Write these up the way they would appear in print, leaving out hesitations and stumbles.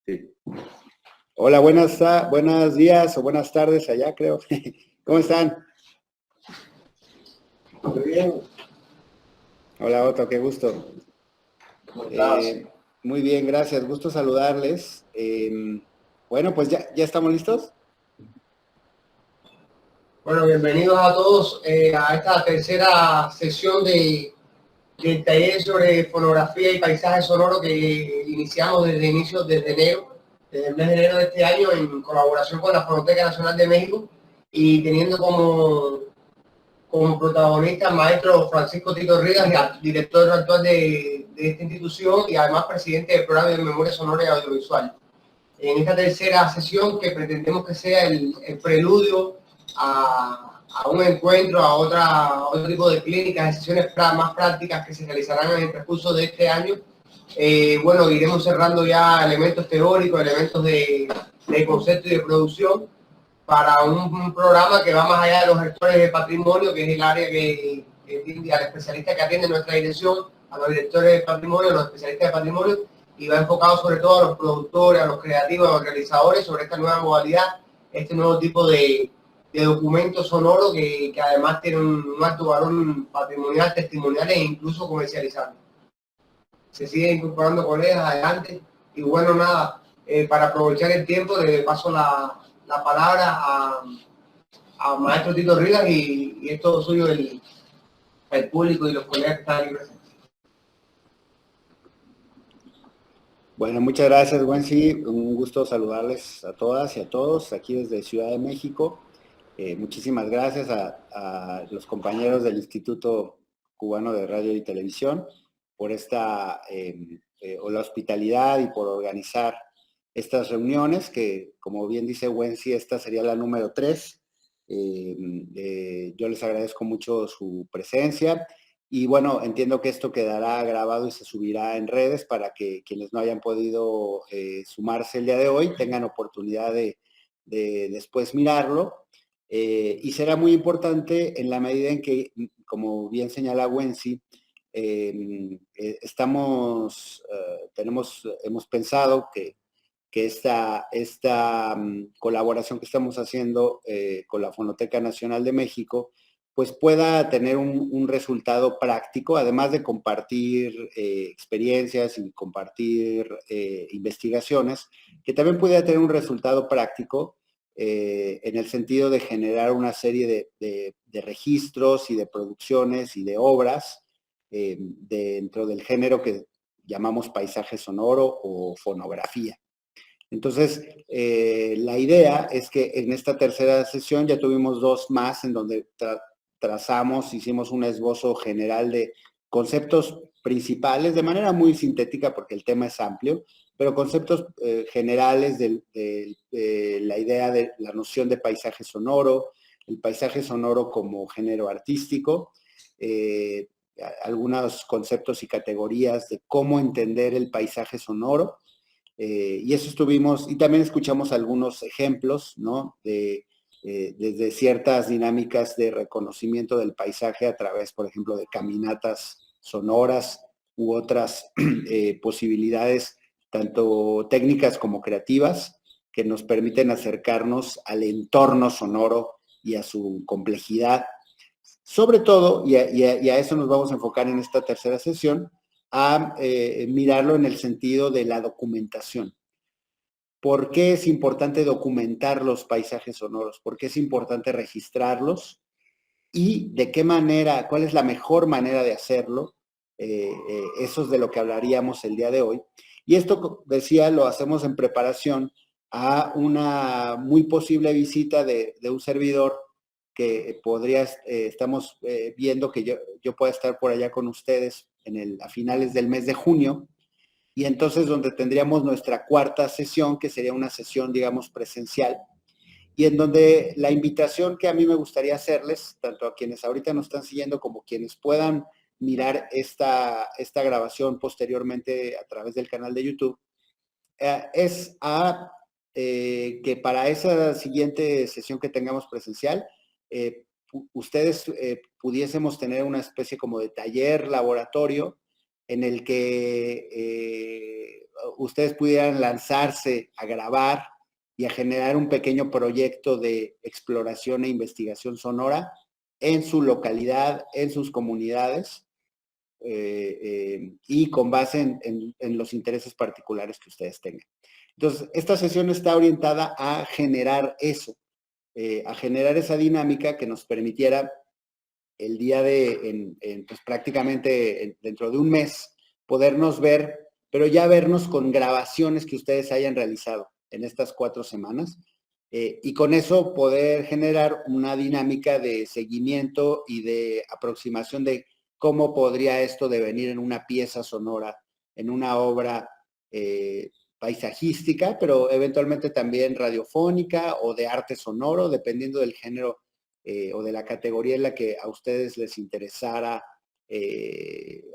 Sí. Hola, buenos días o buenas tardes allá, creo. ¿Cómo están? Muy bien. Hola, Otto, qué gusto. ¿Cómo estás? Muy bien, gracias. Gusto saludarles. Bueno, pues ya estamos listos. Bueno, bienvenidos a todos a esta tercera sesión del taller sobre fonografía y paisaje sonoro que iniciamos desde enero, desde el mes de enero de este año, en colaboración con la Fonoteca Nacional de México y teniendo como protagonista al maestro Francisco Tito Rivas, director actual de esta institución y además presidente del programa de memoria sonora y audiovisual. En esta tercera sesión que pretendemos que sea el preludio a un encuentro, a otro tipo de clínicas, de sesiones más prácticas que se realizarán en el transcurso de este año. Bueno, iremos cerrando ya elementos teóricos, elementos de concepto y de producción para un programa que va más allá de los gestores de patrimonio, que es el área que atiende al especialista que atiende nuestra dirección, a los directores de patrimonio, a los especialistas de patrimonio, y va enfocado sobre todo a los productores, a los creativos, a los realizadores sobre esta nueva modalidad, este nuevo tipo de documento sonoro que además tiene un alto valor patrimonial, testimonial e incluso comercializable. Se siguen incorporando colegas adelante y bueno, nada, para aprovechar el tiempo le paso la palabra a maestro Tito Rivas y es todo suyo el público y los colegas que están aquí presentes. Bueno, muchas gracias, Wency. Un gusto saludarles a todas y a todos aquí desde Ciudad de México. Muchísimas gracias a los compañeros del Instituto Cubano de Radio y Televisión por o la hospitalidad y por organizar estas reuniones, que como bien dice Wency, esta sería la número 3. Yo les agradezco mucho su presencia y bueno, entiendo que esto quedará grabado y se subirá en redes para que quienes no hayan podido sumarse el día de hoy tengan oportunidad de después mirarlo. Y será muy importante en la medida en que, como bien señala Wency, hemos pensado que esta colaboración que estamos haciendo con la Fonoteca Nacional de México, pues pueda tener un resultado práctico, además de compartir experiencias y compartir investigaciones, que también pueda tener un resultado práctico en el sentido de generar una serie de registros y de producciones y de obras dentro del género que llamamos paisaje sonoro o fonografía. Entonces, la idea es que en esta tercera sesión ya tuvimos 2 más en donde hicimos un esbozo general de conceptos principales, de manera muy sintética porque el tema es amplio, pero conceptos generales de la idea de la noción de paisaje sonoro, el paisaje sonoro como género artístico, algunos conceptos y categorías de cómo entender el paisaje sonoro, y eso estuvimos, y también escuchamos algunos ejemplos, ¿no? Desde ciertas dinámicas de reconocimiento del paisaje a través, por ejemplo, de caminatas sonoras u otras posibilidades, tanto técnicas como creativas, que nos permiten acercarnos al entorno sonoro y a su complejidad. Sobre todo, y a eso nos vamos a enfocar en esta tercera sesión, a mirarlo en el sentido de la documentación. ¿Por qué es importante documentar los paisajes sonoros? ¿Por qué es importante registrarlos? ¿Y de qué manera, cuál es la mejor manera de hacerlo? Eso es de lo que hablaríamos el día de hoy. Y esto, decía, lo hacemos en preparación a una muy posible visita de un servidor que estamos viendo que yo pueda estar por allá con ustedes a finales del mes de junio, y entonces donde tendríamos nuestra 4ª sesión, que sería una sesión, digamos, presencial, y en donde la invitación que a mí me gustaría hacerles, tanto a quienes ahorita nos están siguiendo como quienes puedan mirar esta grabación posteriormente a través del canal de YouTube, es a que para esa siguiente sesión que tengamos presencial, ustedes pudiésemos tener una especie como de taller, laboratorio, en el que ustedes pudieran lanzarse a grabar y a generar un pequeño proyecto de exploración e investigación sonora en su localidad, en sus comunidades, y con base en los intereses particulares que ustedes tengan. Entonces, esta sesión está orientada a generar eso, a generar esa dinámica que nos permitiera el día pues prácticamente dentro de un mes, podernos ver, pero ya vernos con grabaciones que ustedes hayan realizado en estas 4 semanas, y con eso poder generar una dinámica de seguimiento y de aproximación de cómo podría esto devenir en una pieza sonora, en una obra paisajística, pero eventualmente también radiofónica o de arte sonoro, dependiendo del género o de la categoría en la que a ustedes les interesara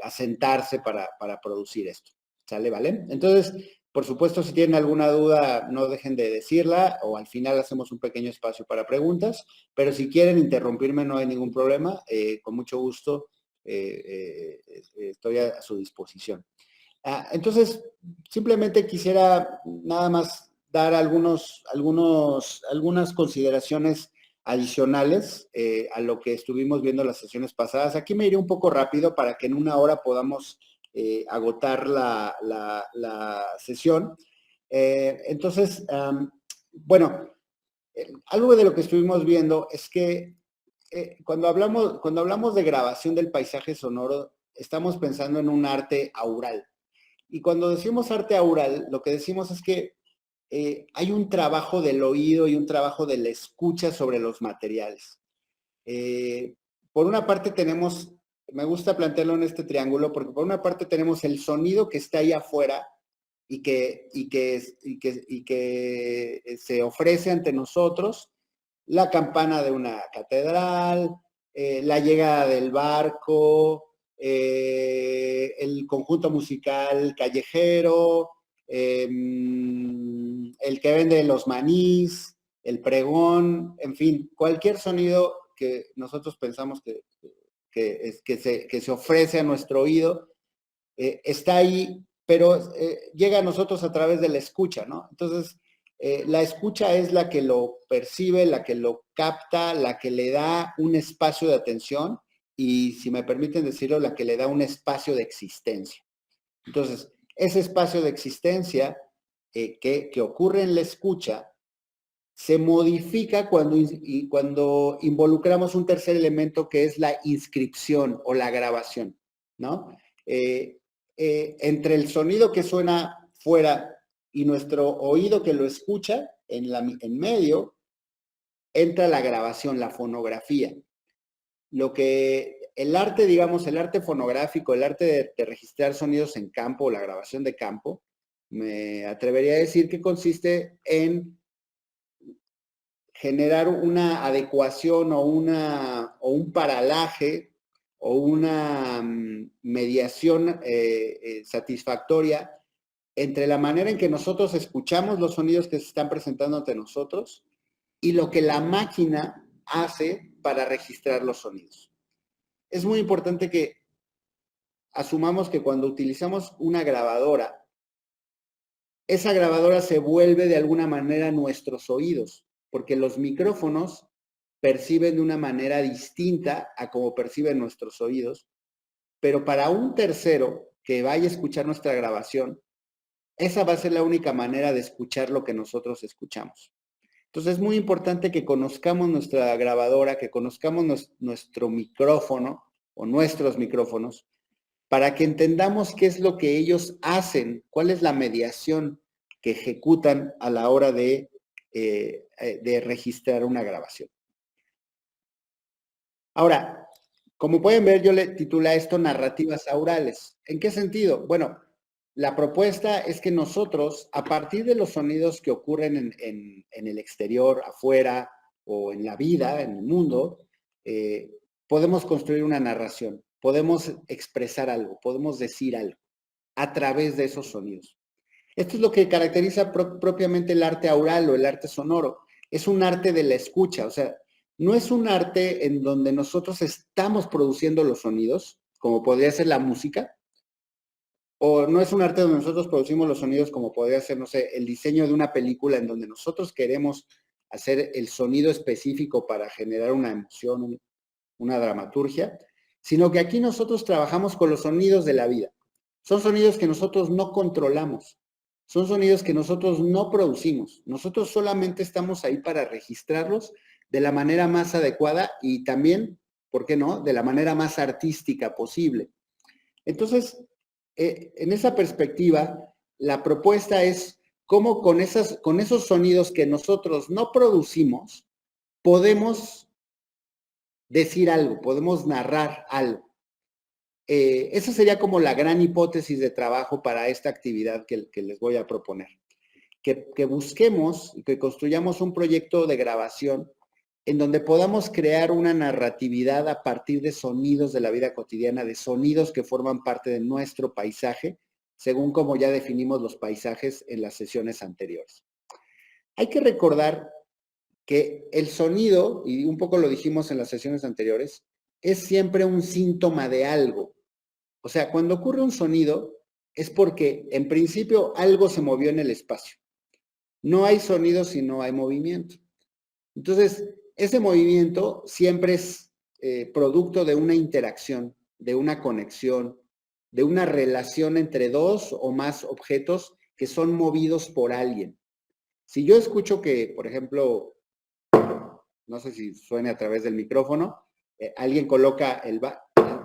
asentarse para producir esto. ¿Sale? ¿Vale? Entonces, por supuesto, si tienen alguna duda, no dejen de decirla, o al final hacemos un pequeño espacio para preguntas, pero si quieren interrumpirme no hay ningún problema, con mucho gusto estoy a su disposición. Entonces, simplemente quisiera nada más dar algunas consideraciones adicionales a lo que estuvimos viendo las sesiones pasadas. Aquí me iré un poco rápido para que en una hora podamos agotar la sesión. Entonces, bueno, algo de lo que estuvimos viendo es que cuando hablamos de grabación del paisaje sonoro, estamos pensando en un arte aural. Y cuando decimos arte aural, lo que decimos es que hay un trabajo del oído y un trabajo de la escucha sobre los materiales. Por una parte tenemos, me gusta plantearlo en este triángulo, porque por una parte tenemos el sonido que está ahí afuera y que se ofrece ante nosotros, la campana de una catedral, la llegada del barco, el conjunto musical callejero, el que vende los manís, el pregón, en fin, cualquier sonido que nosotros pensamos que se ofrece a nuestro oído, está ahí, pero llega a nosotros a través de la escucha, ¿no? Entonces, la escucha es la que lo percibe, la que lo capta, la que le da un espacio de atención y, si me permiten decirlo, la que le da un espacio de existencia. Entonces, ese espacio de existencia que ocurre en la escucha se modifica cuando involucramos un tercer elemento que es la inscripción o la grabación, ¿no? Entre el sonido que suena fuera y nuestro oído que lo escucha en medio, entra la grabación, la fonografía. Lo que el arte, digamos, el arte fonográfico, el arte de registrar sonidos en campo, la grabación de campo, me atrevería a decir que consiste en generar una adecuación o un paralaje o una mediación satisfactoria entre la manera en que nosotros escuchamos los sonidos que se están presentando ante nosotros y lo que la máquina hace para registrar los sonidos. Es muy importante que asumamos que cuando utilizamos una grabadora, esa grabadora se vuelve de alguna manera nuestros oídos, porque los micrófonos perciben de una manera distinta a como perciben nuestros oídos, pero para un tercero que vaya a escuchar nuestra grabación, esa va a ser la única manera de escuchar lo que nosotros escuchamos. Entonces es muy importante que conozcamos nuestra grabadora, que conozcamos nuestro micrófono o nuestros micrófonos, para que entendamos qué es lo que ellos hacen, cuál es la mediación que ejecutan a la hora de registrar una grabación. Ahora, como pueden ver, yo le titulé a esto narrativas aurales. ¿En qué sentido? Bueno, la propuesta es que nosotros, a partir de los sonidos que ocurren en el exterior, afuera, o en la vida, en el mundo, podemos construir una narración, podemos expresar algo, podemos decir algo a través de esos sonidos. Esto es lo que caracteriza propiamente el arte aural o el arte sonoro. Es un arte de la escucha, o sea, no es un arte en donde nosotros estamos produciendo los sonidos, como podría ser la música, o no es un arte donde nosotros producimos los sonidos como podría ser, no sé, el diseño de una película en donde nosotros queremos hacer el sonido específico para generar una emoción, una dramaturgia, sino que aquí nosotros trabajamos con los sonidos de la vida. Son sonidos que nosotros no controlamos, son sonidos que nosotros no producimos. Nosotros solamente estamos ahí para registrarlos de la manera más adecuada y también, ¿por qué no?, de la manera más artística posible. Entonces, en esa perspectiva, la propuesta es cómo con esos sonidos que nosotros no producimos, podemos decir algo, podemos narrar algo. Esa sería como la gran hipótesis de trabajo para esta actividad que les voy a proponer. Que busquemos y que construyamos un proyecto de grabación en donde podamos crear una narratividad a partir de sonidos de la vida cotidiana, de sonidos que forman parte de nuestro paisaje, según como ya definimos los paisajes en las sesiones anteriores. Hay que recordar que el sonido, y un poco lo dijimos en las sesiones anteriores, es siempre un síntoma de algo. O sea, cuando ocurre un sonido es porque en principio algo se movió en el espacio. No hay sonido si no hay movimiento. Entonces, ese movimiento siempre es producto de una interacción, de una conexión, de una relación entre dos o más objetos que son movidos por alguien. Si yo escucho que, por ejemplo, no sé si suene a través del micrófono, alguien coloca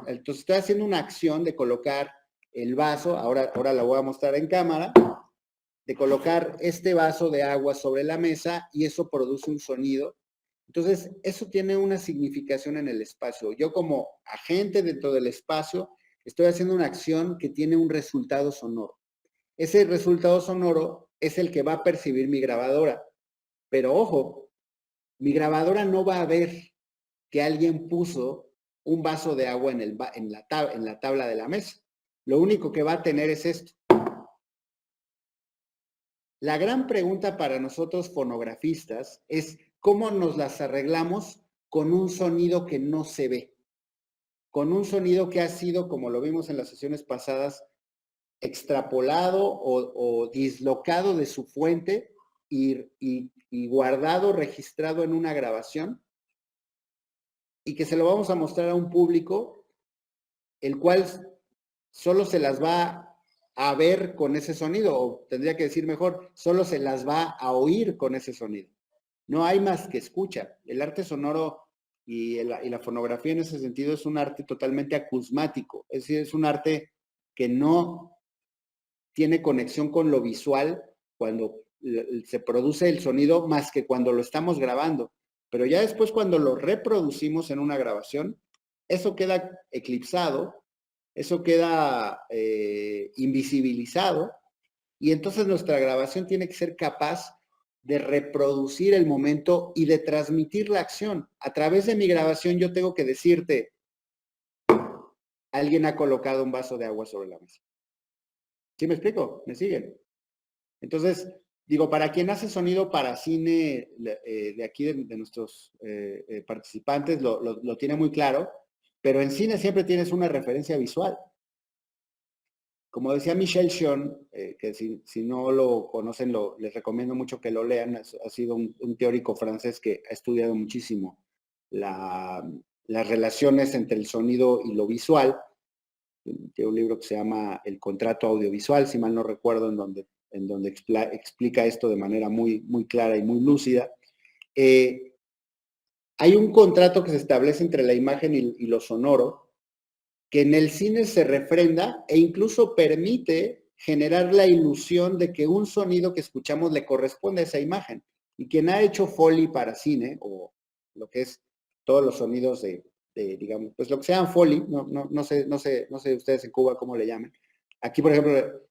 entonces estoy haciendo una acción de colocar el vaso, ahora la voy a mostrar en cámara, de colocar este vaso de agua sobre la mesa y eso produce un sonido. Entonces, eso tiene una significación en el espacio. Yo como agente dentro del espacio estoy haciendo una acción que tiene un resultado sonoro. Ese resultado sonoro es el que va a percibir mi grabadora. Pero ojo, mi grabadora no va a ver que alguien puso un vaso de agua en la tabla de la mesa. Lo único que va a tener es esto. La gran pregunta para nosotros fonografistas es cómo nos las arreglamos con un sonido que no se ve, con un sonido que ha sido, como lo vimos en las sesiones pasadas, extrapolado o dislocado de su fuente y guardado, registrado en una grabación y que se lo vamos a mostrar a un público el cual solo se las va a ver con ese sonido, o tendría que decir mejor, solo se las va a oír con ese sonido. No hay más que escucha. El arte sonoro y la fonografía en ese sentido es un arte totalmente acusmático, es decir, es un arte que no tiene conexión con lo visual cuando se produce el sonido más que cuando lo estamos grabando. Pero ya después cuando lo reproducimos en una grabación, eso queda eclipsado, eso queda invisibilizado y entonces nuestra grabación tiene que ser capaz de reproducir el momento y de transmitir la acción. A través de mi grabación yo tengo que decirte, alguien ha colocado un vaso de agua sobre la mesa. ¿Sí me explico? ¿Me siguen? Entonces, digo, para quien hace sonido para cine de aquí, de nuestros participantes, lo tiene muy claro, pero en cine siempre tienes una referencia visual. Como decía Michel Chion, que si no lo conocen, les recomiendo mucho que lo lean, ha sido un teórico francés que ha estudiado muchísimo las relaciones entre el sonido y lo visual. Tiene un libro que se llama El contrato audiovisual, si mal no recuerdo, en donde explica esto de manera muy, muy clara y muy lúcida. Hay un contrato que se establece entre la imagen y lo sonoro, que en el cine se refrenda e incluso permite generar la ilusión de que un sonido que escuchamos le corresponde a esa imagen. Y quien ha hecho Foley para cine, o lo que es todos los sonidos digamos, pues lo que sean Foley, no sé ustedes en Cuba cómo le llaman. Aquí, por ejemplo,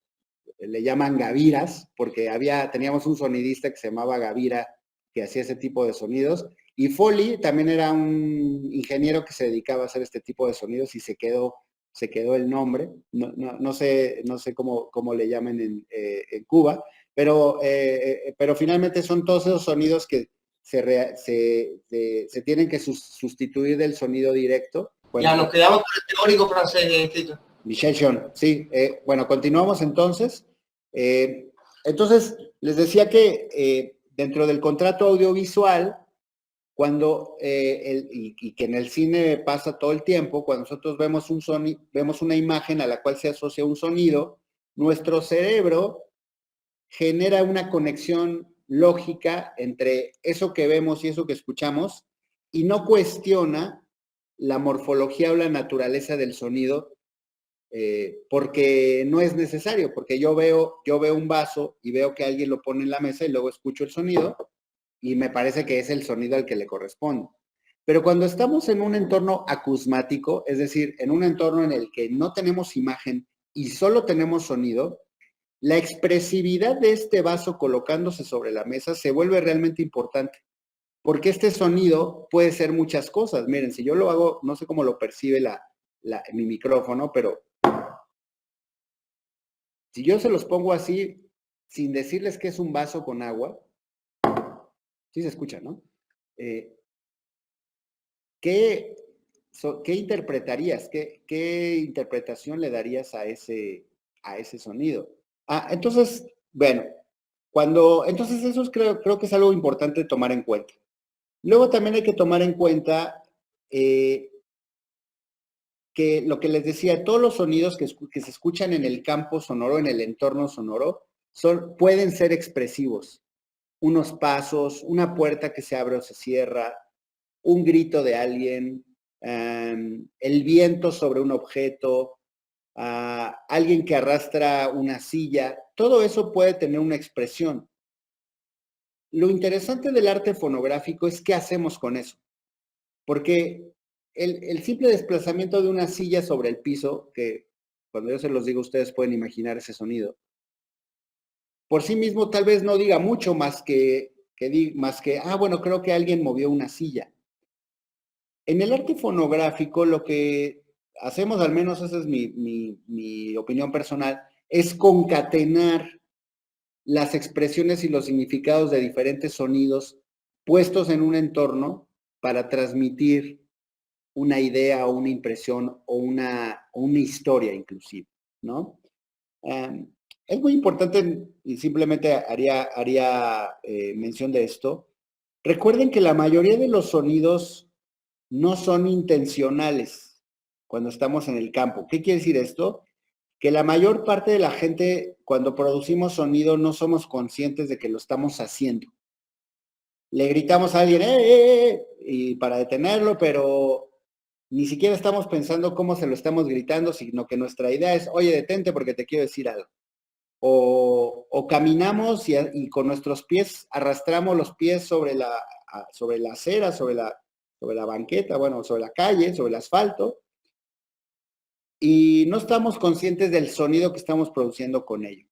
le llaman gaviras, porque teníamos un sonidista que se llamaba Gavira, que hacía ese tipo de sonidos, y Foley también era un ingeniero que se dedicaba a hacer este tipo de sonidos y se quedó el nombre, no sé cómo le llamen en Cuba, pero finalmente son todos esos sonidos que se tienen que sustituir del sonido directo. Ya nos quedamos con el teórico francés, Tito. Michelle Sean, sí. Bueno, continuamos entonces. Entonces, les decía que dentro del contrato audiovisual, cuando, y que en el cine pasa todo el tiempo, cuando nosotros vemos vemos una imagen a la cual se asocia un sonido, nuestro cerebro genera una conexión lógica entre eso que vemos y eso que escuchamos y no cuestiona la morfología o la naturaleza del sonido porque no es necesario, porque yo veo un vaso y veo que alguien lo pone en la mesa y luego escucho el sonido y me parece que es el sonido al que le corresponde. Pero cuando estamos en un entorno acusmático, es decir, en un entorno en el que no tenemos imagen y solo tenemos sonido, la expresividad de este vaso colocándose sobre la mesa se vuelve realmente importante, porque este sonido puede ser muchas cosas. Miren, si yo lo hago, no sé cómo lo percibe mi micrófono, pero si yo se los pongo así, sin decirles que es un vaso con agua, sí se escucha, ¿no? Eh, ¿qué, ¿Qué interpretarías? ¿Qué interpretación le darías a ese sonido? Entonces, bueno, entonces eso creo que es algo importante tomar en cuenta. Luego también hay que tomar en cuenta que lo que les decía, todos los sonidos que se escuchan en el campo sonoro, en el entorno sonoro, pueden ser expresivos. Unos pasos, una puerta que se abre o se cierra, un grito de alguien, el viento sobre un objeto, alguien que arrastra una silla, todo eso puede tener una expresión. Lo interesante del arte fonográfico es qué hacemos con eso, porque el simple desplazamiento de una silla sobre el piso, que cuando yo se los digo ustedes pueden imaginar ese sonido, por sí mismo tal vez no diga mucho bueno, creo que alguien movió una silla. En el arte fonográfico lo que hacemos, al menos esa es mi opinión personal, es concatenar las expresiones y los significados de diferentes sonidos puestos en un entorno para transmitir una idea o una impresión o una historia inclusive, ¿no? Es muy importante, y simplemente haría mención de esto. Recuerden que la mayoría de los sonidos no son intencionales cuando estamos en el campo. ¿Qué quiere decir esto? Que la mayor parte de la gente, cuando producimos sonido, no somos conscientes de que lo estamos haciendo. Le gritamos a alguien, y para detenerlo, pero ni siquiera estamos pensando cómo se lo estamos gritando, sino que nuestra idea es, oye, detente porque te quiero decir algo. O caminamos y con nuestros pies arrastramos los pies sobre la acera, sobre la banqueta, bueno, sobre la calle, sobre el asfalto, y no estamos conscientes del sonido que estamos produciendo con ello.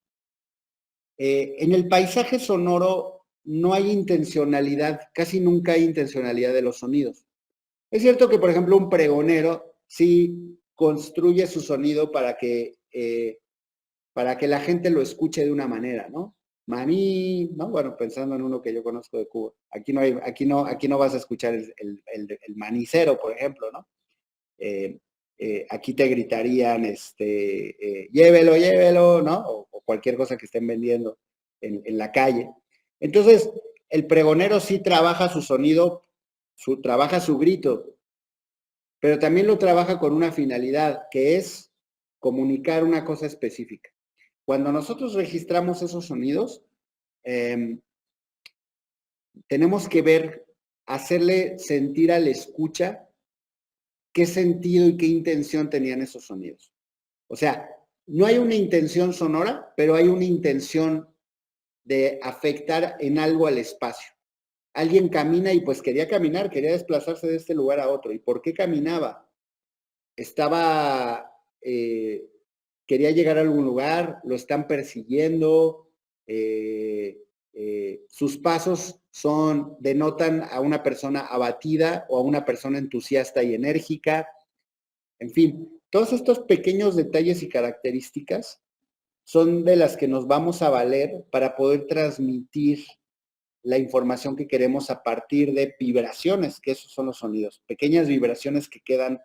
En el paisaje sonoro no hay intencionalidad, casi nunca hay intencionalidad de los sonidos. Es cierto que, por ejemplo, un pregonero sí construye su sonido para que la gente lo escuche de una manera, ¿no? Maní, ¿no? Bueno, pensando en uno que yo conozco de Cuba. Aquí no vas a escuchar el manicero, por ejemplo, ¿no? Aquí te gritarían, llévelo, llévelo, ¿no? O cualquier cosa que estén vendiendo en la calle. Entonces, el pregonero sí trabaja su sonido, trabaja su grito, pero también lo trabaja con una finalidad, que es comunicar una cosa específica. Cuando nosotros registramos esos sonidos, tenemos que hacerle sentir al escucha qué sentido y qué intención tenían esos sonidos. O sea, no hay una intención sonora, pero hay una intención de afectar en algo al espacio. Alguien camina y pues quería caminar, quería desplazarse de este lugar a otro. ¿Y por qué caminaba? Quería llegar a algún lugar, lo están persiguiendo, sus pasos denotan a una persona abatida o a una persona entusiasta y enérgica. En fin, todos estos pequeños detalles y características son de las que nos vamos a valer para poder transmitir la información que queremos a partir de vibraciones, que esos son los sonidos, pequeñas vibraciones que quedan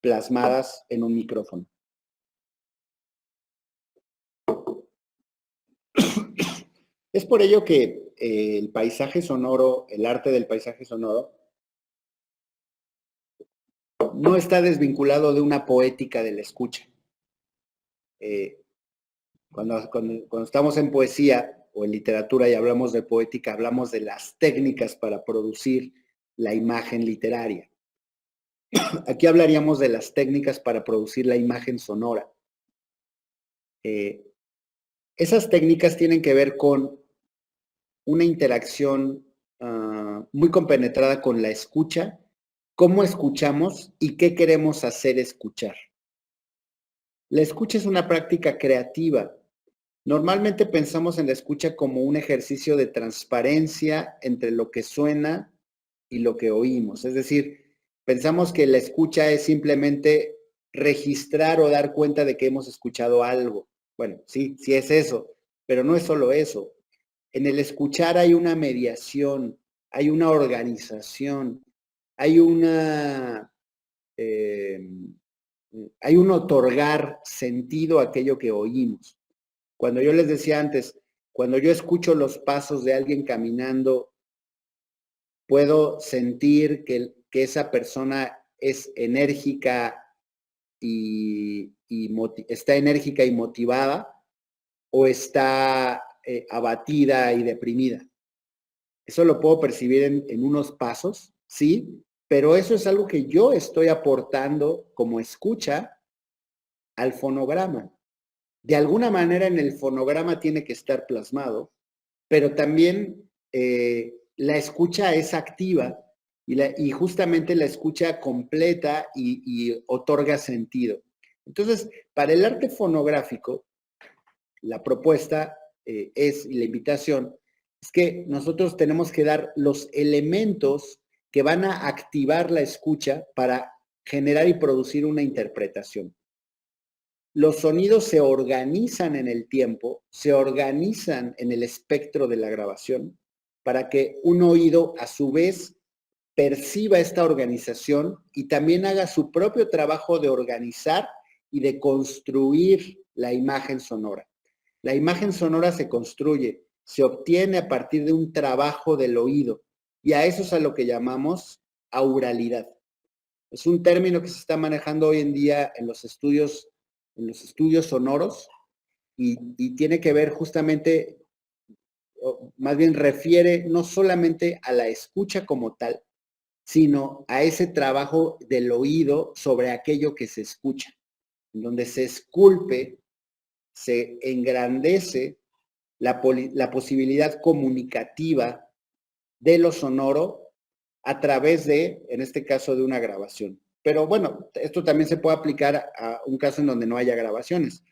plasmadas en un micrófono. Es por ello que el paisaje sonoro, el arte del paisaje sonoro, no está desvinculado de una poética de la escucha. Cuando estamos en poesía o en literatura y hablamos de poética, hablamos de las técnicas para producir la imagen literaria. Aquí hablaríamos de las técnicas para producir la imagen sonora. Esas técnicas tienen que ver con una interacción muy compenetrada con la escucha, cómo escuchamos y qué queremos hacer escuchar. La escucha es una práctica creativa. Normalmente pensamos en la escucha como un ejercicio de transparencia entre lo que suena y lo que oímos. Es decir, pensamos que la escucha es simplemente registrar o dar cuenta de que hemos escuchado algo. Bueno, sí, sí es eso, pero no es solo eso. En el escuchar hay una mediación, hay una organización, hay hay un otorgar sentido a aquello que oímos. Cuando yo les decía antes, cuando yo escucho los pasos de alguien caminando, puedo sentir que esa persona es enérgica está enérgica y motivada o está abatida y deprimida. Eso lo puedo percibir en unos pasos, sí, pero eso es algo que yo estoy aportando como escucha al fonograma. De alguna manera en el fonograma tiene que estar plasmado, pero también la escucha es activa y justamente la escucha completa y otorga sentido. Entonces, para el arte fonográfico, la propuesta y la invitación es que nosotros tenemos que dar los elementos que van a activar la escucha para generar y producir una interpretación. Los sonidos se organizan en el tiempo, se organizan en el espectro de la grabación para que un oído a su vez perciba esta organización y también haga su propio trabajo de organizar y de construir la imagen sonora. La imagen sonora se construye, se obtiene a partir de un trabajo del oído y a eso es a lo que llamamos auralidad. Es un término que se está manejando hoy en día en los estudios sonoros y tiene que ver justamente, o más bien refiere no solamente a la escucha como tal, sino a ese trabajo del oído sobre aquello que se escucha, en donde se esculpe, se engrandece la posibilidad comunicativa de lo sonoro a través de, en este caso, de una grabación. Pero bueno, esto también se puede aplicar a un caso en donde no haya grabaciones.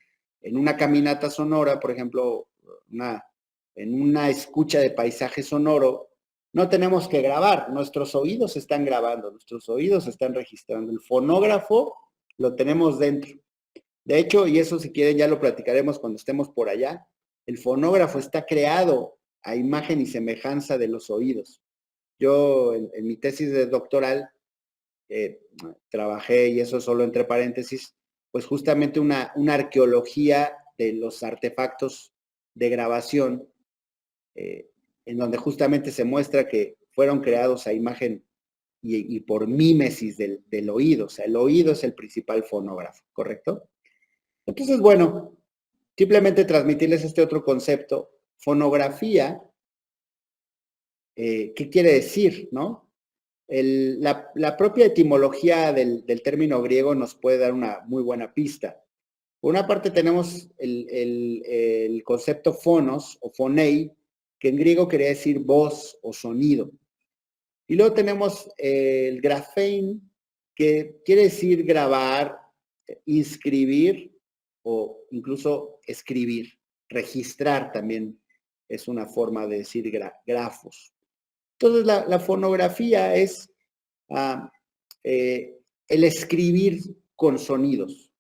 En una caminata sonora, por ejemplo, en una escucha de paisaje sonoro, no tenemos que grabar, nuestros oídos están grabando, nuestros oídos están registrando. El fonógrafo lo tenemos dentro. De hecho, y eso si quieren ya lo platicaremos cuando estemos por allá, el fonógrafo está creado a imagen y semejanza de los oídos. Yo en mi tesis de doctoral trabajé, y eso solo entre paréntesis, pues justamente una arqueología de los artefactos de grabación, en donde justamente se muestra que fueron creados a imagen y por mímesis del oído. O sea, el oído es el principal fonógrafo, ¿correcto? Entonces, bueno, simplemente transmitirles este otro concepto. Fonografía, ¿qué quiere decir, no? La propia etimología del término griego nos puede dar una muy buena pista. Por una parte tenemos el concepto fonos o fonei, que en griego quería decir voz o sonido. Y luego tenemos el grafein, que quiere decir grabar, inscribir o incluso escribir. Registrar también es una forma de decir grafos. Entonces, la fonografía es el escribir con sonidos,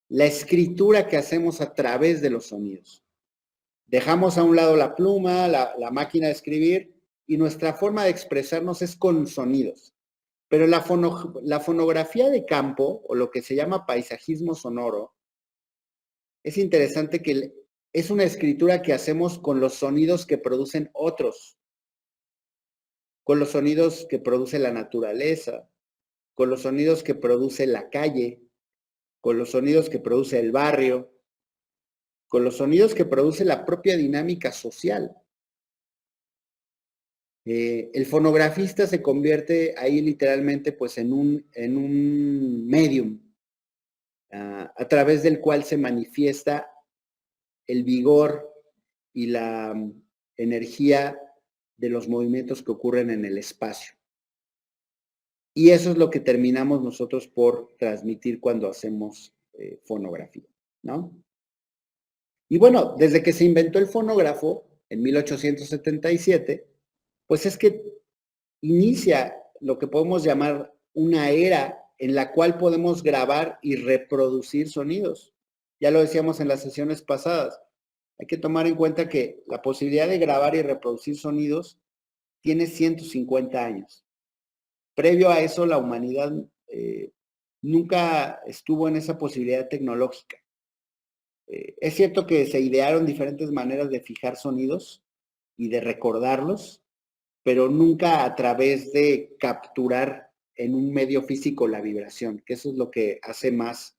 la escritura que hacemos a través de los sonidos. Dejamos a un lado la pluma, la máquina de escribir, y nuestra forma de expresarnos es con sonidos. Pero la fonografía de campo, o lo que se llama paisajismo sonoro, es interesante que es una escritura que hacemos con los sonidos que producen otros, con los sonidos que produce la naturaleza, con los sonidos que produce la calle, con los sonidos que produce el barrio, con los sonidos que produce la propia dinámica social. El fonografista se convierte ahí literalmente pues en un medium a través del cual se manifiesta el vigor y la energía de los movimientos que ocurren en el espacio. Y eso es lo que terminamos nosotros por transmitir cuando hacemos fonografía, ¿no? Y bueno, desde que se inventó el fonógrafo en 1877, pues es que inicia lo que podemos llamar una era en la cual podemos grabar y reproducir sonidos. Ya lo decíamos en las sesiones pasadas. Hay que tomar en cuenta que la posibilidad de grabar y reproducir sonidos tiene 150 años. Previo a eso, la humanidad nunca estuvo en esa posibilidad tecnológica. Es cierto que se idearon diferentes maneras de fijar sonidos y de recordarlos, pero nunca a través de capturar en un medio físico la vibración, que eso es lo que hace más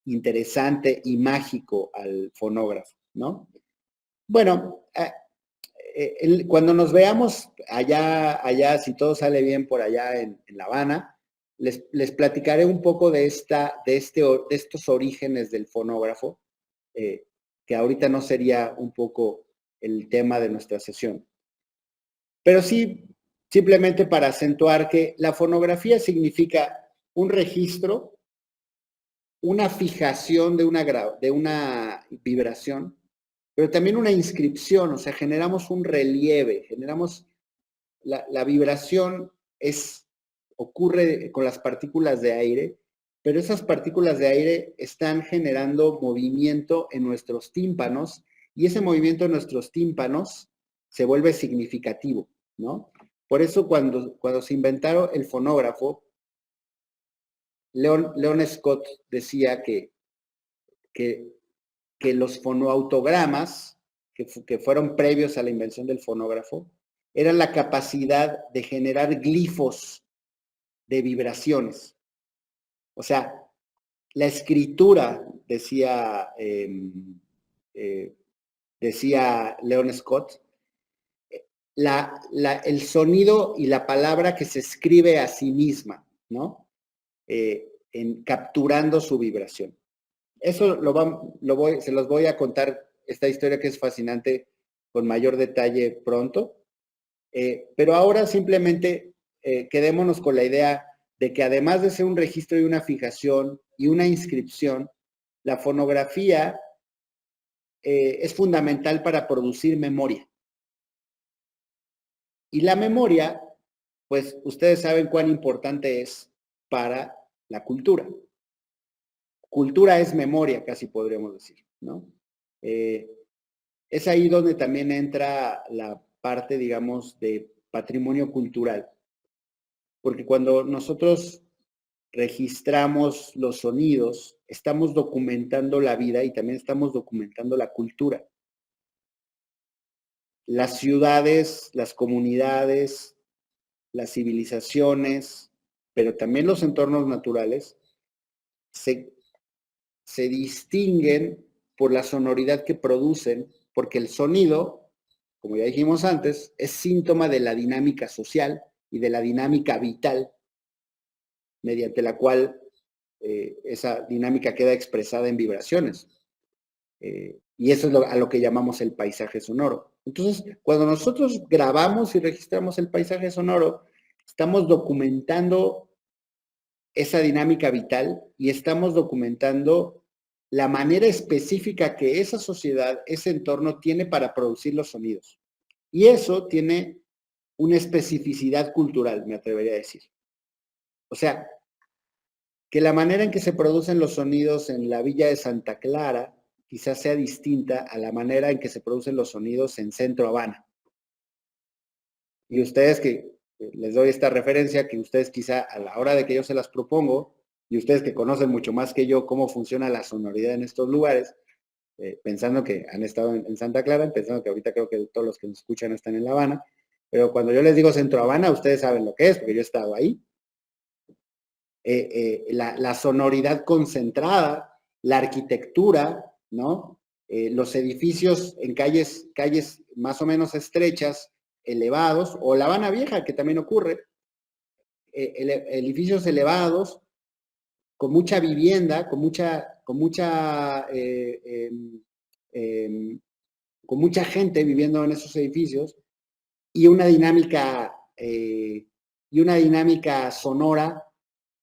interesante y mágico al fonógrafo, ¿no? Bueno, cuando nos veamos allá, si todo sale bien por allá en La Habana, les platicaré un poco de estos orígenes del fonógrafo, que ahorita no sería un poco el tema de nuestra sesión. Pero sí, simplemente para acentuar que la fonografía significa un registro, una fijación de una vibración, pero también una inscripción, o sea, generamos un relieve, la vibración ocurre con las partículas de aire, pero esas partículas de aire están generando movimiento en nuestros tímpanos y ese movimiento en nuestros tímpanos se vuelve significativo, ¿no? Por eso cuando se inventaron el fonógrafo, Leon Scott decía que los fonoautogramas, que fueron previos a la invención del fonógrafo, eran la capacidad de generar glifos de vibraciones. O sea, la escritura, decía Leon Scott, el sonido y la palabra que se escribe a sí misma, ¿no? Capturando su vibración. Eso se los voy a contar, esta historia que es fascinante, con mayor detalle pronto. Pero ahora simplemente quedémonos con la idea de que además de ser un registro y una fijación y una inscripción, la fonografía es fundamental para producir memoria. Y la memoria, pues ustedes saben cuán importante es para la cultura. Cultura es memoria, casi podríamos decir, ¿no? Es ahí donde también entra la parte, digamos, de patrimonio cultural. Porque cuando nosotros registramos los sonidos, estamos documentando la vida y también estamos documentando la cultura. Las ciudades, las comunidades, las civilizaciones, pero también los entornos naturales, se distinguen por la sonoridad que producen, porque el sonido, como ya dijimos antes, es síntoma de la dinámica social y de la dinámica vital, mediante la cual esa dinámica queda expresada en vibraciones. Y eso es a lo que llamamos el paisaje sonoro. Entonces, cuando nosotros grabamos y registramos el paisaje sonoro, estamos documentando esa dinámica vital y estamos documentando la manera específica que esa sociedad, ese entorno tiene para producir los sonidos. Y eso tiene una especificidad cultural, me atrevería a decir. O sea, que la manera en que se producen los sonidos en la villa de Santa Clara quizás sea distinta a la manera en que se producen los sonidos en Centro Habana. Y ustedes que les doy esta referencia, que ustedes quizá a la hora de que yo se las propongo, y ustedes que conocen mucho más que yo cómo funciona la sonoridad en estos lugares, pensando que han estado en Santa Clara, pensando que ahorita creo que todos los que nos escuchan están en La Habana, pero cuando yo les digo Centro Habana, ustedes saben lo que es, porque yo he estado ahí. La sonoridad concentrada, la arquitectura, ¿no? Los edificios en calles más o menos estrechas, elevados, o La Habana Vieja, que también ocurre, edificios elevados, con mucha vivienda, con mucha gente viviendo en esos edificios, y una dinámica sonora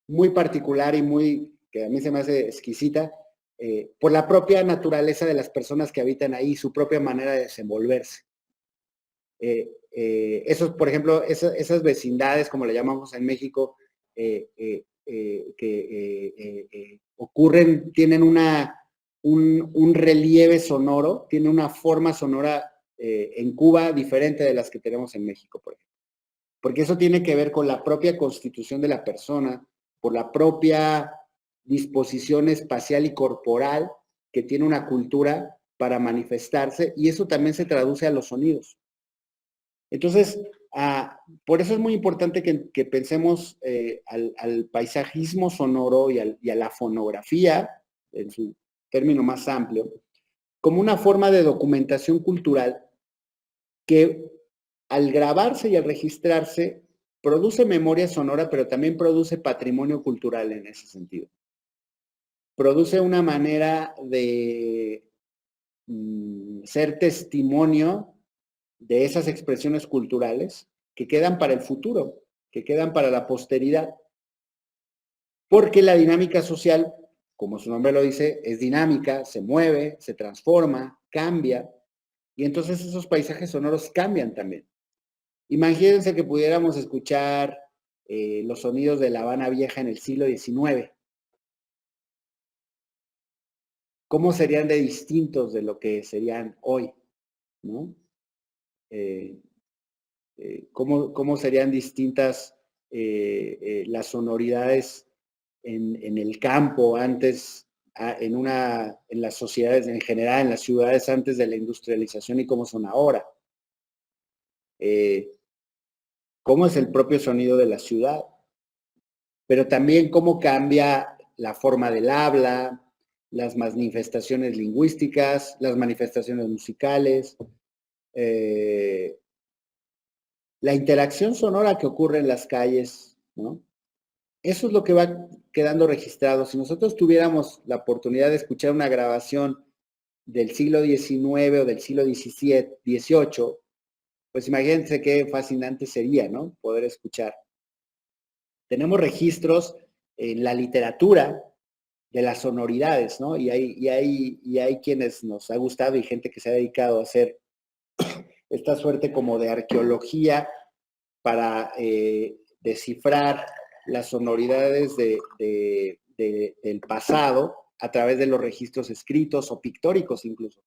muy particular y que a mí se me hace exquisita, por la propia naturaleza de las personas que habitan ahí, su propia manera de desenvolverse. Esos, por ejemplo, esas vecindades, como le llamamos en México, que ocurren, tienen un relieve sonoro, tienen una forma sonora en Cuba diferente de las que tenemos en México, por ejemplo. Porque eso tiene que ver con la propia constitución de la persona, por la propia disposición espacial y corporal que tiene una cultura para manifestarse, y eso también se traduce a los sonidos. Entonces, por eso es muy importante que pensemos al paisajismo sonoro y a la fonografía, en su término más amplio, como una forma de documentación cultural que al grabarse y al registrarse produce memoria sonora, pero también produce patrimonio cultural en ese sentido. Produce una manera de ser testimonio de esas expresiones culturales que quedan para el futuro, que quedan para la posteridad. Porque la dinámica social, como su nombre lo dice, es dinámica, se mueve, se transforma, cambia, y entonces esos paisajes sonoros cambian también. Imagínense que pudiéramos escuchar los sonidos de La Habana Vieja en el siglo XIX. ¿Cómo serían de distintos de lo que serían hoy? ¿No? ¿Cómo serían distintas las sonoridades en el campo antes, en las sociedades en general, en las ciudades antes de la industrialización y cómo son ahora? ¿Cómo es el propio sonido de la ciudad? Pero también cómo cambia la forma del habla, las manifestaciones lingüísticas, las manifestaciones musicales, la interacción sonora que ocurre en las calles, ¿no? Eso es lo que va quedando registrado. Si nosotros tuviéramos la oportunidad de escuchar una grabación del siglo XIX o del siglo XVII, XVIII, pues imagínense qué fascinante sería, ¿no? Poder escuchar. Tenemos registros en la literatura de las sonoridades, ¿no? Y hay quienes nos ha gustado y gente que se ha dedicado a hacer esta suerte como de arqueología para descifrar las sonoridades del pasado a través de los registros escritos o pictóricos incluso.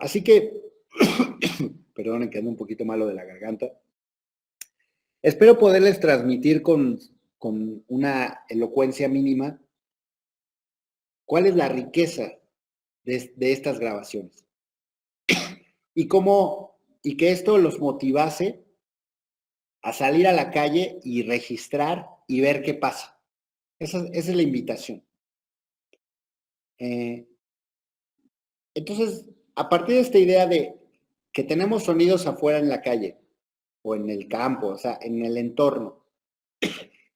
Así que, perdonen que ando un poquito malo de la garganta, espero poderles transmitir con una elocuencia mínima cuál es la riqueza de estas grabaciones y que esto los motivase a salir a la calle y registrar y ver qué pasa. Esa es la invitación. Entonces, a partir de esta idea de que tenemos sonidos afuera en la calle o en el campo, o sea, en el entorno,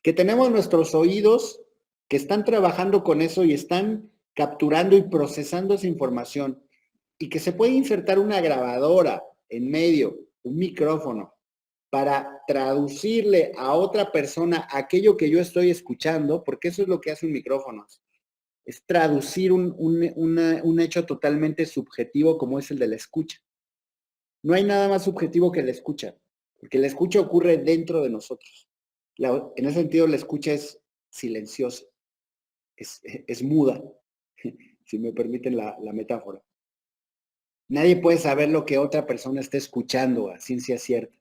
que tenemos nuestros oídos que están trabajando con eso y están capturando y procesando esa información, y que se puede insertar una grabadora en medio, un micrófono, para traducirle a otra persona aquello que yo estoy escuchando, porque eso es lo que hace un micrófono, es traducir un hecho totalmente subjetivo como es el de la escucha. No hay nada más subjetivo que la escucha, porque la escucha ocurre dentro de nosotros. En ese sentido, la escucha es silenciosa, es muda, si me permiten la metáfora. Nadie puede saber lo que otra persona está escuchando a ciencia cierta.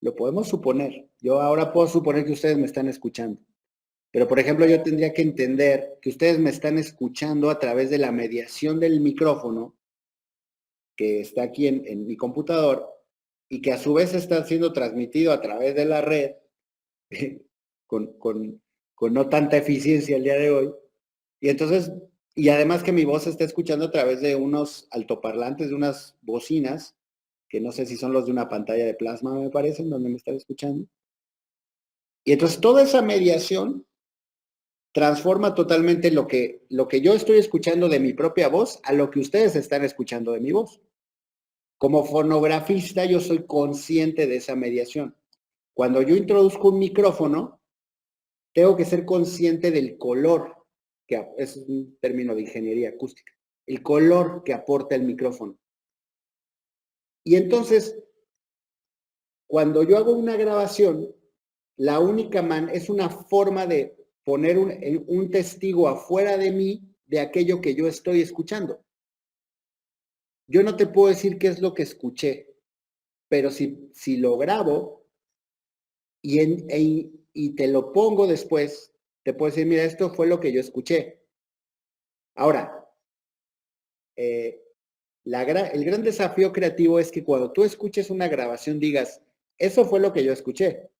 Lo podemos suponer. Yo ahora puedo suponer que ustedes me están escuchando. Pero, por ejemplo, yo tendría que entender que ustedes me están escuchando a través de la mediación del micrófono que está aquí en mi computador y que a su vez está siendo transmitido a través de la red con, con, con no tanta eficiencia el día de hoy. Y entonces, y además que mi voz se está escuchando a través de unos altoparlantes, de unas bocinas, que no sé si son los de una pantalla de plasma, me parecen, donde me están escuchando. Y entonces toda esa mediación transforma totalmente lo que yo estoy escuchando de mi propia voz a lo que ustedes están escuchando de mi voz. Como fonografista, yo soy consciente de esa mediación. Cuando yo introduzco un micrófono, tengo que ser consciente del color, que es un término de ingeniería acústica, el color que aporta el micrófono. Y entonces, cuando yo hago una grabación, la única es una forma de poner un testigo afuera de mí de aquello que yo estoy escuchando. Yo no te puedo decir qué es lo que escuché, pero si lo grabo y te lo pongo después, te puedo decir, mira, esto fue lo que yo escuché. Ahora, el gran desafío creativo es que cuando tú escuches una grabación digas, eso fue lo que yo escuché.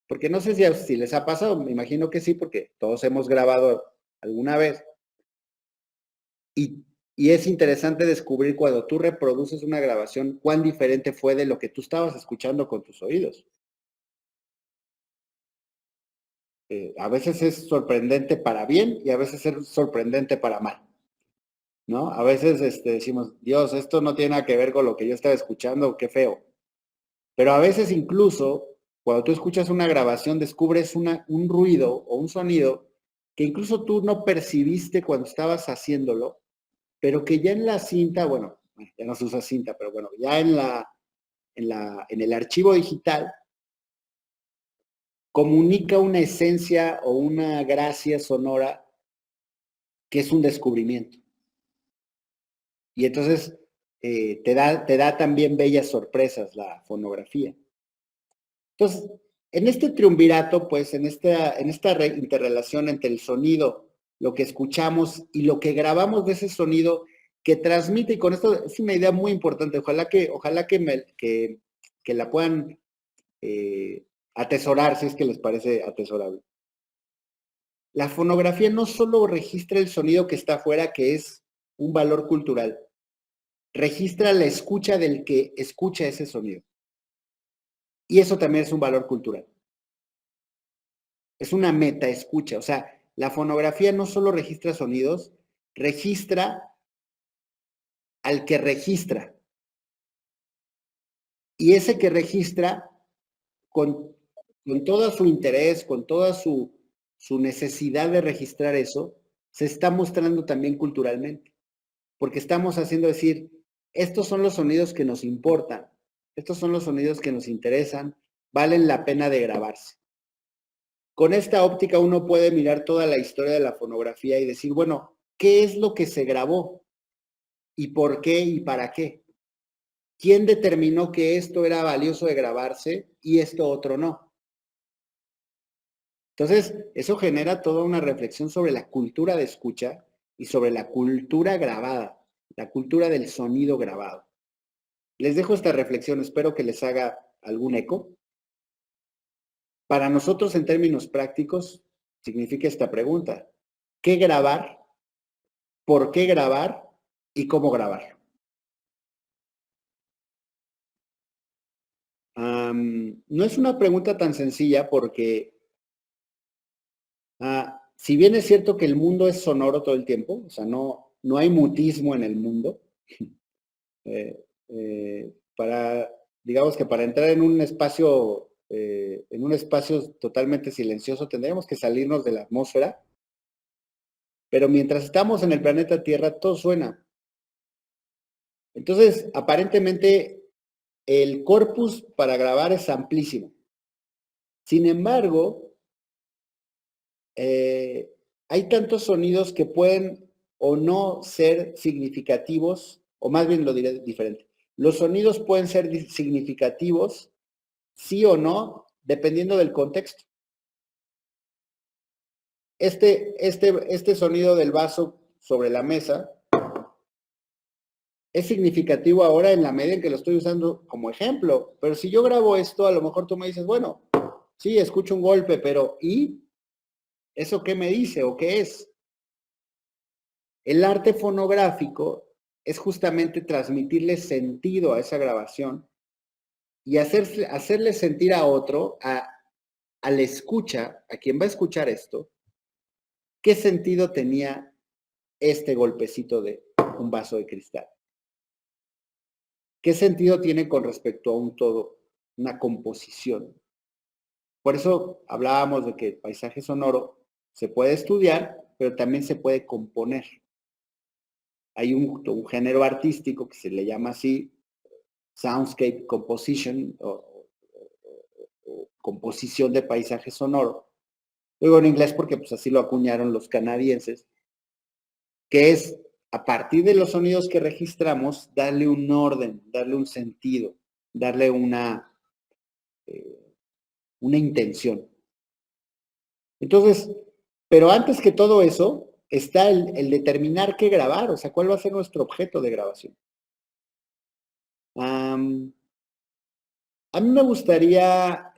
Porque no sé si les ha pasado, me imagino que sí, porque todos hemos grabado alguna vez. Y es interesante descubrir cuando tú reproduces una grabación cuán diferente fue de lo que tú estabas escuchando con tus oídos. A veces es sorprendente para bien y a veces es sorprendente para mal, ¿no? A veces decimos, Dios, esto no tiene nada que ver con lo que yo estaba escuchando, qué feo. Pero a veces incluso, cuando tú escuchas una grabación, descubres un ruido o un sonido que incluso tú no percibiste cuando estabas haciéndolo, pero que ya en la cinta, bueno, ya no se usa cinta, pero bueno, ya en el archivo digital, comunica una esencia o una gracia sonora que es un descubrimiento. Y entonces te da también bellas sorpresas la fonografía. Entonces, en este triunvirato, pues, en esta interrelación entre el sonido, lo que escuchamos y lo que grabamos de ese sonido que transmite, y con esto es una idea muy importante, ojalá que la puedan atesorar, si es que les parece atesorable. La fonografía no solo registra el sonido que está afuera, que es un valor cultural, registra la escucha del que escucha ese sonido. Y eso también es un valor cultural. Es una meta escucha, o sea, la fonografía no solo registra sonidos, registra al que registra. Y ese que registra, con, con todo su interés, con toda su necesidad de registrar eso, se está mostrando también culturalmente. Porque estamos haciendo decir, estos son los sonidos que nos importan, estos son los sonidos que nos interesan, valen la pena de grabarse. Con esta óptica uno puede mirar toda la historia de la fonografía y decir, bueno, ¿qué es lo que se grabó? ¿Y por qué y para qué? ¿Quién determinó que esto era valioso de grabarse y esto otro no? Entonces, eso genera toda una reflexión sobre la cultura de escucha y sobre la cultura grabada, la cultura del sonido grabado. Les dejo esta reflexión, espero que les haga algún eco. Para nosotros, en términos prácticos, significa esta pregunta: ¿qué grabar? ¿Por qué grabar? ¿Y cómo grabar? No es una pregunta tan sencilla porque, si bien es cierto que el mundo es sonoro todo el tiempo, o sea, no hay mutismo en el mundo, eh, digamos que para entrar en un espacio totalmente silencioso, tendríamos que salirnos de la atmósfera, pero mientras estamos en el planeta Tierra, todo suena. Entonces, aparentemente, el corpus para grabar es amplísimo. Sin embargo, hay tantos sonidos que pueden o no ser significativos, o más bien lo diré diferente. Los sonidos pueden ser significativos, sí o no, dependiendo del contexto. este sonido del vaso sobre la mesa es significativo ahora en la medida en que lo estoy usando como ejemplo. Pero si yo grabo esto, a lo mejor tú me dices, bueno, sí, escucho un golpe, pero ¿y eso qué me dice o qué es? El arte fonográfico es justamente transmitirle sentido a esa grabación y hacerle sentir a otro, al escucha, a quien va a escuchar esto, qué sentido tenía este golpecito de un vaso de cristal. ¿Qué sentido tiene con respecto a un todo, una composición? Por eso hablábamos de que el paisaje sonoro se puede estudiar, pero también se puede componer. Hay un género artístico que se le llama así, soundscape composition, o composición de paisaje sonoro. Digo en inglés porque pues así lo acuñaron los canadienses, que es a partir de los sonidos que registramos, darle un orden, darle un sentido, darle una intención. Entonces, pero antes que todo eso, está el determinar qué grabar, o sea, cuál va a ser nuestro objeto de grabación. A mí me gustaría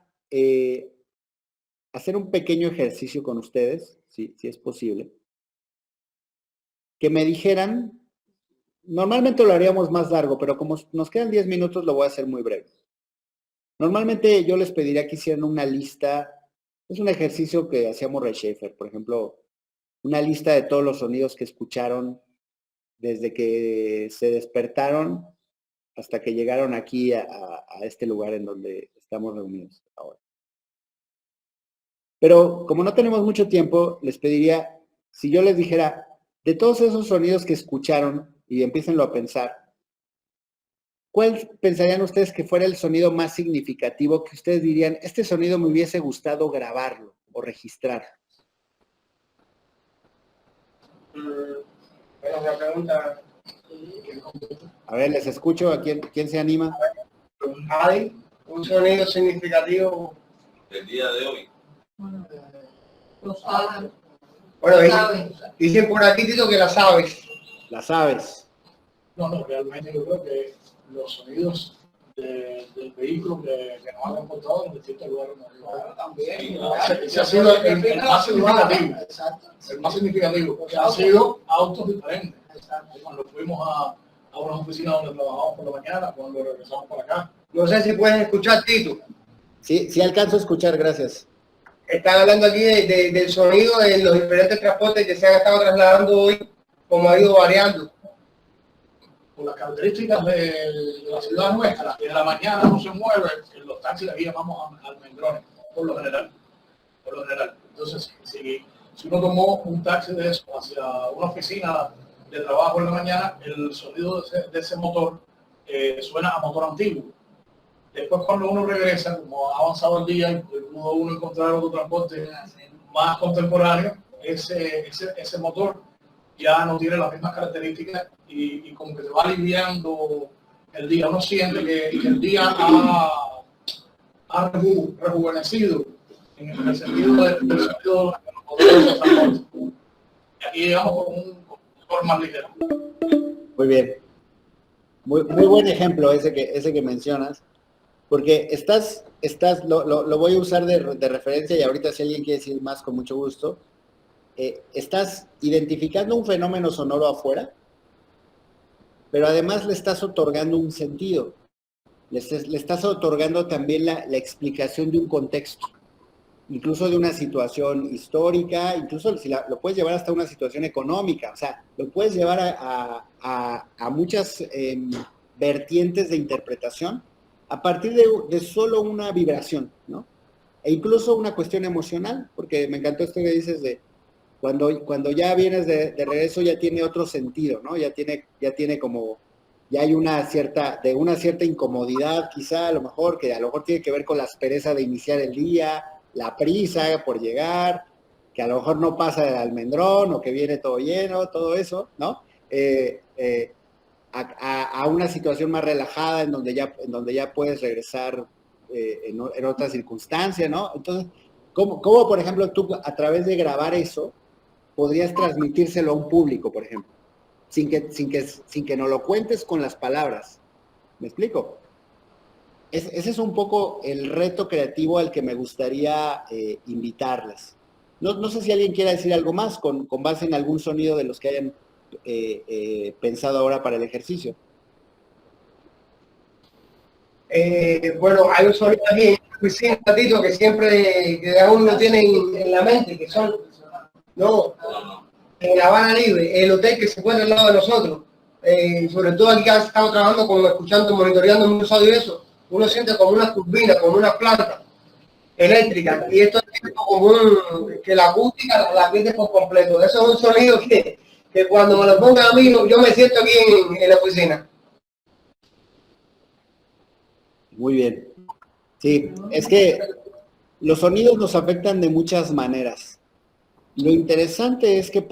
hacer un pequeño ejercicio con ustedes, si es posible, que me dijeran, normalmente lo haríamos más largo, pero como nos quedan 10 minutos, lo voy a hacer muy breve. Normalmente yo les pediría que hicieran una lista, es un ejercicio que hacía Murray Schafer, por ejemplo, una lista de todos los sonidos que escucharon desde que se despertaron hasta que llegaron aquí a este lugar en donde estamos reunidos ahora. Pero como no tenemos mucho tiempo, les pediría, si yo les dijera, de todos esos sonidos que escucharon, y empiécenlo a pensar, ¿cuál pensarían ustedes que fuera el sonido más significativo que ustedes dirían, este sonido me hubiese gustado grabarlo o registrar? Bueno, una pregunta. A ver, les escucho. ¿A quién se anima? Adi, un sonido significativo del día de hoy. Los pájaros. Bueno, dicen por aquí, Tito, que las aves. Las aves. No, realmente yo creo que los sonidos del vehículo que nos han transportado en distintos lugares. También. Ese ha sido el más significativo. El más significativo, porque han sido autos diferentes. Cuando fuimos a unas oficinas donde trabajamos por la mañana, cuando regresamos para acá. No sé si puedes escuchar, Tito. Sí alcanzo a escuchar, gracias. Están hablando aquí del sonido de los diferentes transportes que se han estado trasladando hoy, como ha ido variando. Por las características de la ciudad nuestra, que de la mañana no se mueve, en los taxis aquí llamamos almendrones, por lo general. Entonces, si uno tomó un taxi de eso hacia una oficina de trabajo en la mañana, el sonido de ese motor suena a motor antiguo. Después cuando uno regresa, como ha avanzado el día y pudo uno encontrar otro transporte más contemporáneo, ese motor ya no tiene las mismas características y como que se va aliviando el día. Uno siente que el día ha rejuvenecido en el sentido del sentido de los transportes. Y aquí llegamos con un motor más ligero. Muy bien. Muy buen ejemplo ese que mencionas, porque lo voy a usar de referencia y ahorita si alguien quiere decir más, con mucho gusto. Estás identificando un fenómeno sonoro afuera, pero además le estás otorgando un sentido. Le estás otorgando también la explicación de un contexto, incluso de una situación histórica, incluso si lo puedes llevar hasta una situación económica, o sea, lo puedes llevar a muchas vertientes de interpretación a partir de solo una vibración, ¿no? E incluso una cuestión emocional, porque me encantó esto que dices de cuando ya vienes de regreso ya tiene otro sentido, ¿no? Ya tiene como, ya hay una cierta incomodidad quizá, a lo mejor tiene que ver con la aspereza de iniciar el día, la prisa por llegar, que a lo mejor no pasa el almendrón o que viene todo lleno, todo eso, ¿no? A una situación más relajada en donde ya puedes regresar en otra circunstancia, ¿no? Entonces, ¿Cómo, por ejemplo, tú a través de grabar eso podrías transmitírselo a un público, por ejemplo? Sin que no lo cuentes con las palabras. ¿Me explico? Ese es un poco el reto creativo al que me gustaría invitarles. No sé si alguien quiera decir algo más con base en algún sonido de los que hayan pensado ahora para el ejercicio. Bueno, hay un sonido aquí en la oficina, Tito, que siempre que aún lo tienen en la mente, que son, no, en La Habana Libre, el hotel que se encuentra al lado de nosotros, sobre todo aquí que estamos trabajando, como escuchando, monitoreando muchos audio y eso, uno siente como una turbina, como una planta eléctrica, y esto es como que la acústica la pierde por completo. Eso es un sonido que cuando me lo pongan a mí, yo me siento aquí en la oficina. Muy bien. Sí, es que los sonidos nos afectan de muchas maneras. Lo interesante es que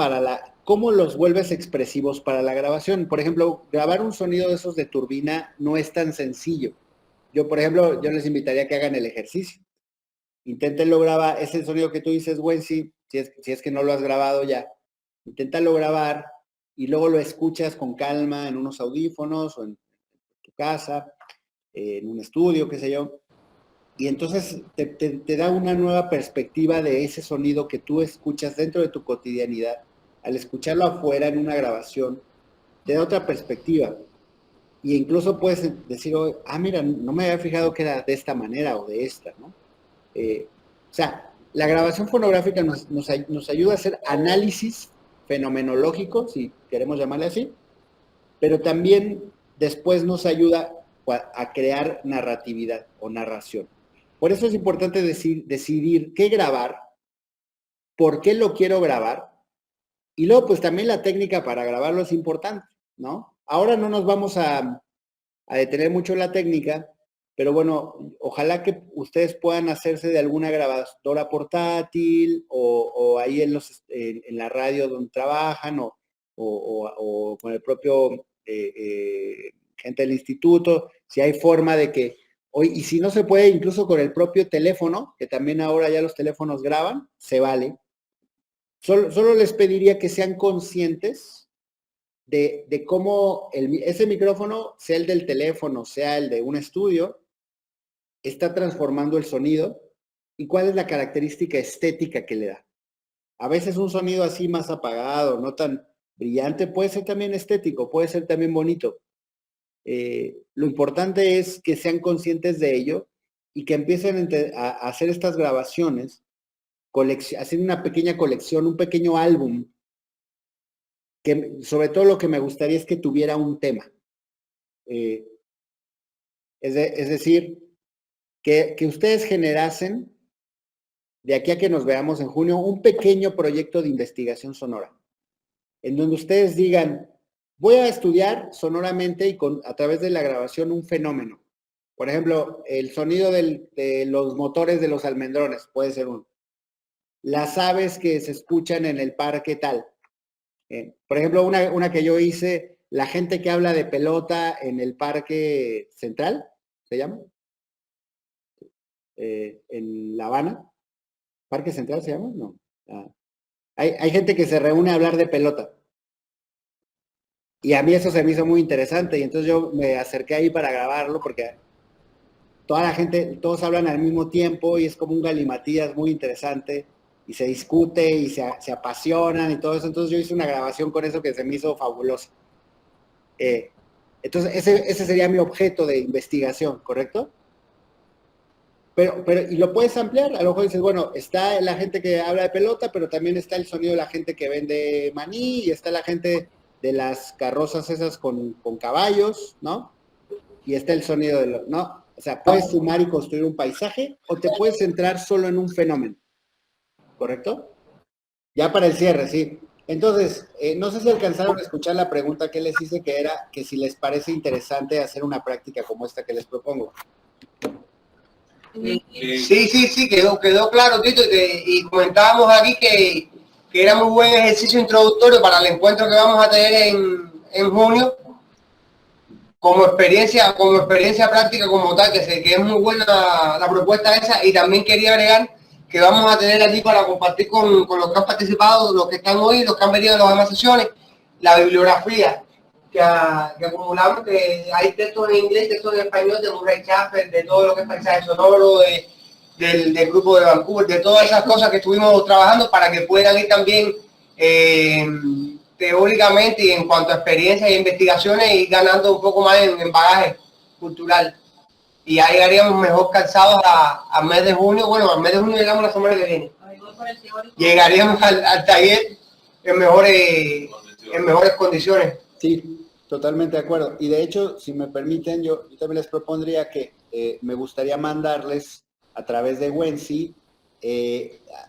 ¿cómo los vuelves expresivos para la grabación? Por ejemplo, grabar un sonido de esos de turbina no es tan sencillo. Por ejemplo, yo les invitaría a que hagan el ejercicio. Inténtenlo grabar, ese sonido que tú dices, Wensi, si es que no lo has grabado ya, inténtalo grabar y luego lo escuchas con calma en unos audífonos o en tu casa, en un estudio, qué sé yo, y entonces te da una nueva perspectiva de ese sonido que tú escuchas dentro de tu cotidianidad. Al escucharlo afuera en una grabación, te da otra perspectiva. Y incluso puedes decir, mira, no me había fijado que era de esta manera o de esta, ¿no? O sea, la grabación fonográfica nos ayuda a hacer análisis fenomenológico, si queremos llamarle así, pero también después nos ayuda a crear narratividad o narración. Por eso es importante decidir qué grabar, por qué lo quiero grabar, y luego pues también la técnica para grabarlo es importante, ¿no? Ahora no nos vamos a detener mucho en la técnica, pero bueno, ojalá que ustedes puedan hacerse de alguna grabadora portátil o ahí en la radio donde trabajan o con el propio gente del instituto, si hay forma de que hoy, y si no se puede, incluso con el propio teléfono, que también ahora ya los teléfonos graban, se vale. Solo les pediría que sean conscientes de cómo ese micrófono, sea el del teléfono, sea el de un estudio, está transformando el sonido y cuál es la característica estética que le da. A veces un sonido así más apagado, no tan brillante, puede ser también estético, puede ser también bonito. Lo importante es que sean conscientes de ello y que empiecen a hacer estas grabaciones, hacer una pequeña colección, un pequeño álbum, que sobre todo lo que me gustaría es que tuviera un tema. Es decir, que ustedes generasen, de aquí a que nos veamos en junio, un pequeño proyecto de investigación sonora, en donde ustedes digan, voy a estudiar sonoramente y a través de la grabación un fenómeno. Por ejemplo, el sonido de los motores de los almendrones puede ser uno. Las aves que se escuchan en el parque tal. Por ejemplo, una que yo hice, la gente que habla de pelota en el Parque Central, ¿se llama? En La Habana. ¿Parque Central se llama? No. Hay gente que se reúne a hablar de pelota. Y a mí eso se me hizo muy interesante y entonces yo me acerqué ahí para grabarlo porque toda la gente, todos hablan al mismo tiempo y es como un galimatías muy interesante y se discute y se apasionan y todo eso. Entonces yo hice una grabación con eso que se me hizo fabulosa. Entonces ese sería mi objeto de investigación, ¿correcto? Pero, y lo puedes ampliar, a lo mejor dices, bueno, está la gente que habla de pelota, pero también está el sonido de la gente que vende maní, y está la gente de las carrozas esas con caballos, ¿no? Y está el sonido de ¿no? O sea, puedes sumar y construir un paisaje, o te puedes centrar solo en un fenómeno, ¿correcto? Ya para el cierre, sí. Entonces, no sé si alcanzaron a escuchar la pregunta que les hice, que era que si les parece interesante hacer una práctica como esta que les propongo. Sí, quedó claro, Tito, y comentábamos aquí que era muy buen ejercicio introductorio para el encuentro que vamos a tener en junio, como experiencia práctica como tal, que es muy buena la propuesta esa, y también quería agregar que vamos a tener aquí para compartir con los que han participado, los que están hoy, los que han venido a las demás sesiones, la bibliografía que acumulamos, que hay textos en inglés, textos en español de Murray Chafer, de todo lo que es paisaje sonoro, del grupo de Vancouver, de todas esas cosas que estuvimos trabajando para que puedan ir también teóricamente y en cuanto a experiencias e investigaciones ir ganando un poco más en bagaje cultural. Y ya llegaríamos mejor calzados al mes de junio. Bueno, al mes de junio llegamos la semana que viene. Llegaríamos al taller en mejores condiciones. Sí, totalmente de acuerdo. Y de hecho, si me permiten, yo también les propondría que me gustaría mandarles a través de Wensi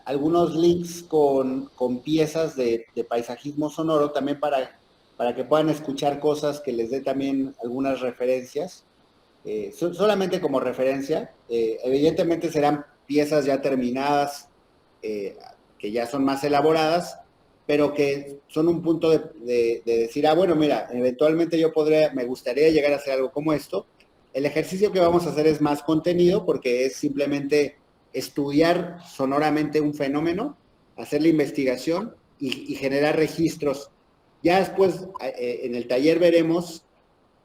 algunos links con piezas de paisajismo sonoro, también para que puedan escuchar cosas que les dé también algunas referencias. Solamente como referencia, evidentemente serán piezas ya terminadas, que ya son más elaboradas, pero que son un punto de decir, bueno, mira, eventualmente me gustaría llegar a hacer algo como esto. El ejercicio que vamos a hacer es más contenido, porque es simplemente estudiar sonoramente un fenómeno, hacer la investigación y generar registros. Ya después, en el taller veremos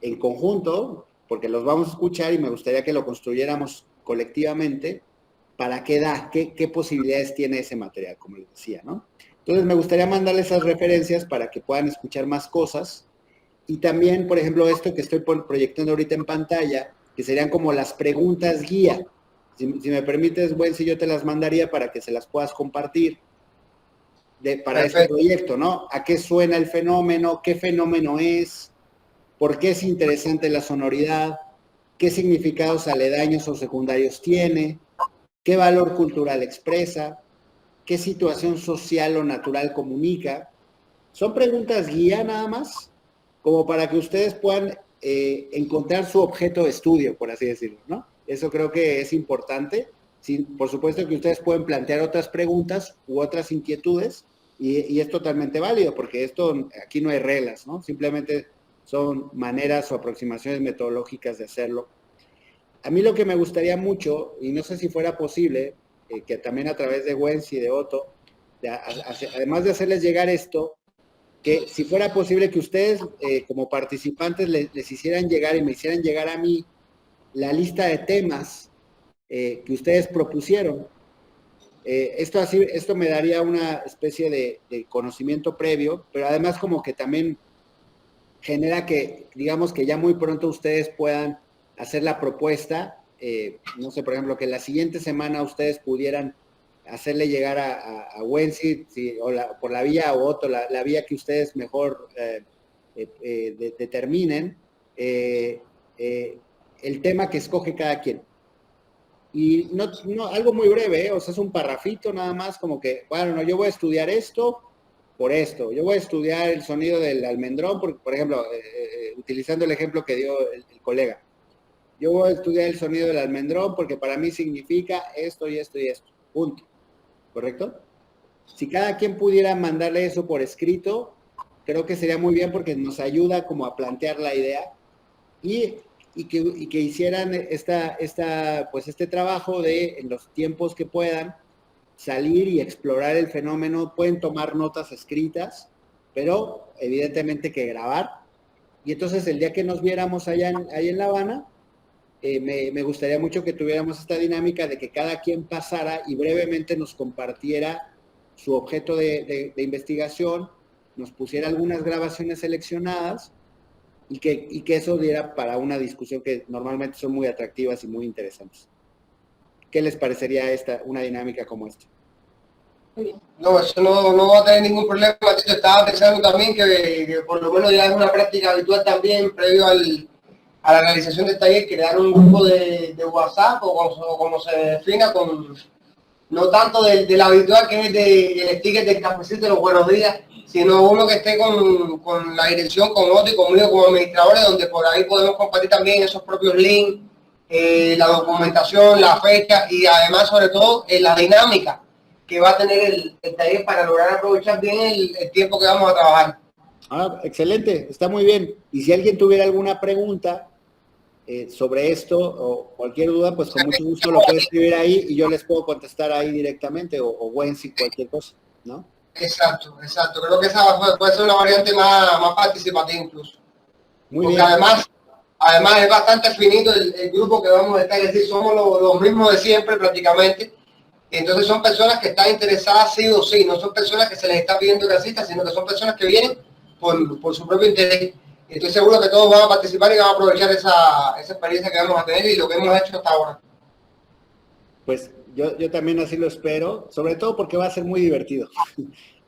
en conjunto, porque los vamos a escuchar y me gustaría que lo construyéramos colectivamente, para qué da, qué posibilidades tiene ese material, como les decía, ¿no? Entonces me gustaría mandarles esas referencias para que puedan escuchar más cosas. Y también, por ejemplo, esto que estoy proyectando ahorita en pantalla, que serían como las preguntas guía. Si me permites, Wensi, yo te las mandaría para que se las puedas compartir para este proyecto, ¿no? ¿A qué suena el fenómeno? ¿Qué fenómeno es? ¿Por qué es interesante la sonoridad? ¿Qué significados aledaños o secundarios tiene? ¿Qué valor cultural expresa? ¿Qué situación social o natural comunica? Son preguntas guía nada más, como para que ustedes puedan encontrar su objeto de estudio, por así decirlo, ¿no? Eso creo que es importante. Sí, por supuesto que ustedes pueden plantear otras preguntas u otras inquietudes y es totalmente válido, porque aquí no hay reglas, ¿no? Simplemente son maneras o aproximaciones metodológicas de hacerlo. A mí lo que me gustaría mucho, y no sé si fuera posible, que también a través de Wensi y de Otto, además de hacerles llegar esto, que si fuera posible que ustedes como participantes les hicieran llegar y me hicieran llegar a mí la lista de temas que ustedes propusieron. Esto me daría una especie de conocimiento previo, pero además como que también genera que, digamos, que ya muy pronto ustedes puedan hacer la propuesta, no sé, por ejemplo, que la siguiente semana ustedes pudieran hacerle llegar a Wensi, por la vía o Otto, la vía que ustedes mejor determinen, el tema que escoge cada quien. Y no algo muy breve, o sea, es un parrafito nada más, como que, bueno, yo voy a estudiar esto por esto, yo voy a estudiar el sonido del almendrón, por ejemplo, utilizando el ejemplo que dio el colega. Yo voy a estudiar el sonido del almendrón porque para mí significa esto y esto y esto, punto. ¿Correcto? Si cada quien pudiera mandarle eso por escrito, creo que sería muy bien porque nos ayuda como a plantear la idea y que hicieran pues este trabajo de, en los tiempos que puedan, salir y explorar el fenómeno. Pueden tomar notas escritas, pero evidentemente que grabar. Y entonces el día que nos viéramos ahí en La Habana, me gustaría mucho que tuviéramos esta dinámica de que cada quien pasara y brevemente nos compartiera su objeto de investigación, nos pusiera algunas grabaciones seleccionadas y que eso diera para una discusión que normalmente son muy atractivas y muy interesantes. ¿Qué les parecería una dinámica como esta? No, eso no va a tener ningún problema. Yo estaba pensando también que por lo menos ya es una práctica habitual también, previo a la realización del taller, crear un grupo de WhatsApp o como se defina, con no tanto del habitual, que es el sticker del cafecito de los buenos días, sino uno que esté con la dirección, con Otto y conmigo como administradores, donde por ahí podemos compartir también esos propios links, la documentación, la fecha y además, sobre todo, la dinámica que va a tener el taller para lograr aprovechar bien el tiempo que vamos a trabajar. Excelente, está muy bien. Y si alguien tuviera alguna pregunta, sobre esto o cualquier duda, pues con mucho gusto lo puede escribir ahí y yo les puedo contestar ahí directamente o Wensi, cualquier cosa, ¿no? Exacto. Creo que esa puede ser una variante más participativa incluso. Muy Porque bien. además es bastante finito el grupo que vamos a estar, es decir, somos los mismos de siempre prácticamente. Y entonces son personas que están interesadas sí o sí, no son personas que se les está pidiendo que asistan, sino que son personas que vienen por su propio interés. Y estoy seguro que todos van a participar y van a aprovechar esa experiencia que vamos a tener y lo que hemos hecho hasta ahora. Pues yo también así lo espero, sobre todo porque va a ser muy divertido.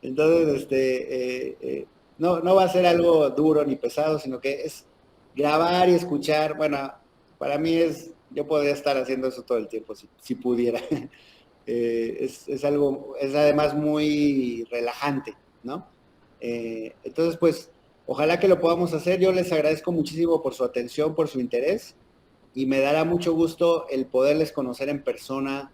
Entonces, no va a ser algo duro ni pesado, sino que es grabar y escuchar. Bueno, para mí yo podría estar haciendo eso todo el tiempo si pudiera. Es además muy relajante, ¿no? Entonces, pues, ojalá que lo podamos hacer. Yo les agradezco muchísimo por su atención, por su interés, y me dará mucho gusto el poderles conocer en persona,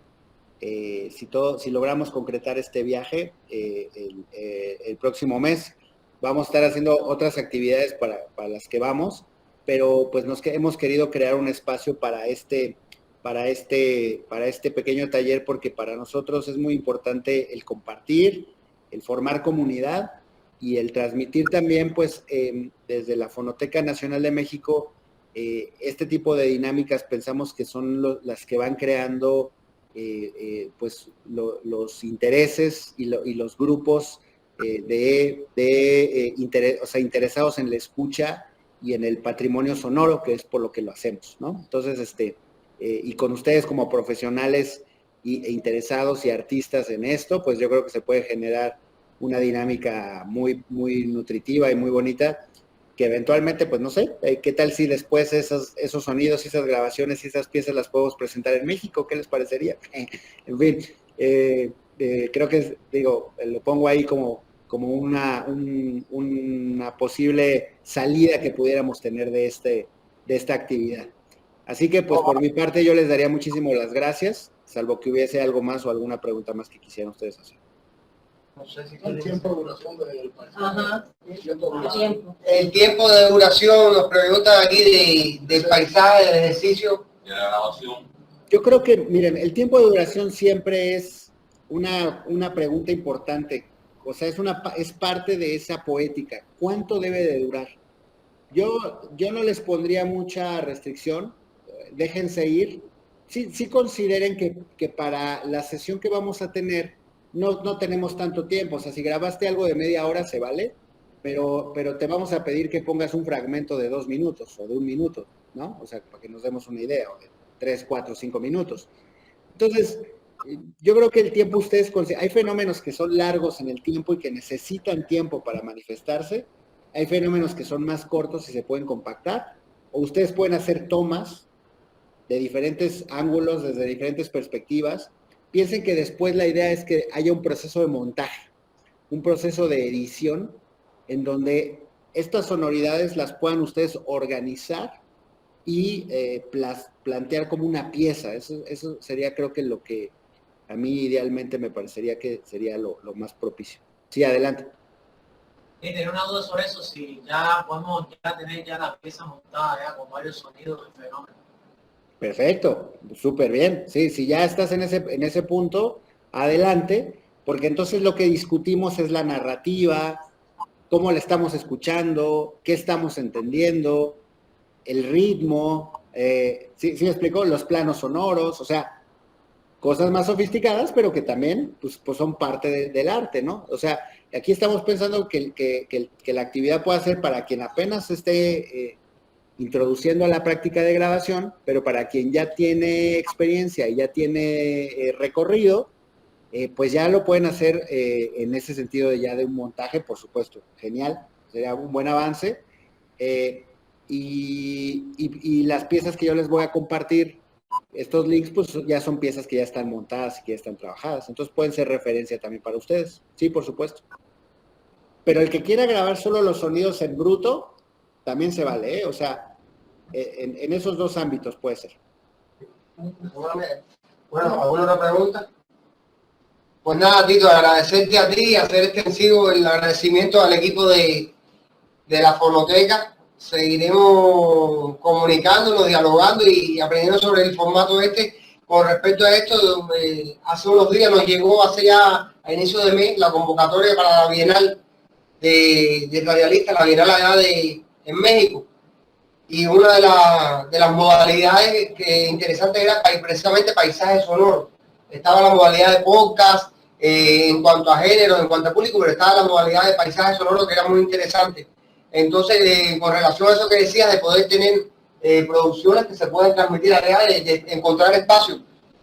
si logramos concretar este viaje el próximo mes. Vamos a estar haciendo otras actividades para las que vamos, pero pues hemos querido crear un espacio para este pequeño taller, porque para nosotros es muy importante el compartir, el formar comunidad y el transmitir también, pues, desde la Fonoteca Nacional de México, este tipo de dinámicas pensamos que son las que van creando pues los intereses y los grupos interesados en la escucha y en el patrimonio sonoro, que es por lo que lo hacemos, ¿no? Entonces, y con ustedes como profesionales e interesados y artistas en esto, pues yo creo que se puede generar una dinámica muy, muy nutritiva y muy bonita, que eventualmente, pues no sé, ¿qué tal si después esos sonidos, esas grabaciones y esas piezas las podemos presentar en México? ¿Qué les parecería? En fin, creo que, lo pongo ahí como una posible salida que pudiéramos tener de esta actividad. Así que, pues, por mi parte, yo les daría muchísimo las gracias, salvo que hubiese algo más o alguna pregunta más que quisieran ustedes hacer. No sé si El tiempo de duración del país. Ajá. El tiempo de duración, nos preguntan aquí del paisaje, del ejercicio. De la grabación. Yo creo que, miren, el tiempo de duración siempre es una pregunta importante. O sea, es parte de esa poética. ¿Cuánto debe de durar? Yo no les pondría mucha restricción. Déjense ir. Sí consideren que para la sesión que vamos a tener no tenemos tanto tiempo. O sea, si grabaste algo de media hora se vale, pero te vamos a pedir que pongas un fragmento de 2 minutos o de 1 minuto, ¿no? O sea, para que nos demos una idea, o de 3, 4, 5 minutos. Entonces, yo creo que el tiempo hay fenómenos que son largos en el tiempo y que necesitan tiempo para manifestarse. Hay fenómenos que son más cortos y se pueden compactar, o ustedes pueden hacer tomas de diferentes ángulos, desde diferentes perspectivas. Piensen que después la idea es que haya un proceso de montaje, un proceso de edición, en donde estas sonoridades las puedan ustedes organizar y plantear como una pieza. Eso sería, creo que lo que a mí idealmente me parecería que sería lo más propicio. Sí, adelante. Tenía una duda sobre eso, si ya podemos tener la pieza montada ya con varios sonidos de fenómeno. Perfecto, súper bien. Sí, si ya estás en ese punto, adelante, porque entonces lo que discutimos es la narrativa, cómo la estamos escuchando, qué estamos entendiendo, el ritmo, ¿sí me explico? Los planos sonoros, o sea, cosas más sofisticadas, pero que también pues son parte del arte, ¿no? O sea, aquí estamos pensando que la actividad pueda ser para quien apenas esté introduciendo a la práctica de grabación, pero para quien ya tiene experiencia y ya tiene recorrido, pues ya lo pueden hacer en ese sentido de un montaje, por supuesto. Genial, sería un buen avance. Y las piezas que yo les voy a compartir, estos links, pues ya son piezas que ya están montadas y que ya están trabajadas. Entonces pueden ser referencia también para ustedes. Sí, por supuesto. Pero el que quiera grabar solo los sonidos en bruto, también se vale, ¿eh? O sea, en esos dos ámbitos puede ser. Bueno, ¿alguna otra pregunta? Pues nada, Tito, agradecerte a ti y hacer extensivo el agradecimiento al equipo de la Fonoteca. seguiremos comunicándonos, dialogando y aprendiendo sobre el formato este. Con respecto a esto, hace unos días nos llegó, hace ya a inicio de mes, la convocatoria para la Bienal de Radialistas, la Bienal allá en México. Y una de las modalidades que interesantes era precisamente paisajes sonoros. Estaba la modalidad de podcast en cuanto a género, en cuanto a público, pero estaba la modalidad de paisajes sonoros que era muy interesante. Entonces, con relación a eso que decías, de poder tener producciones que se puedan transmitir allá, de encontrar espacios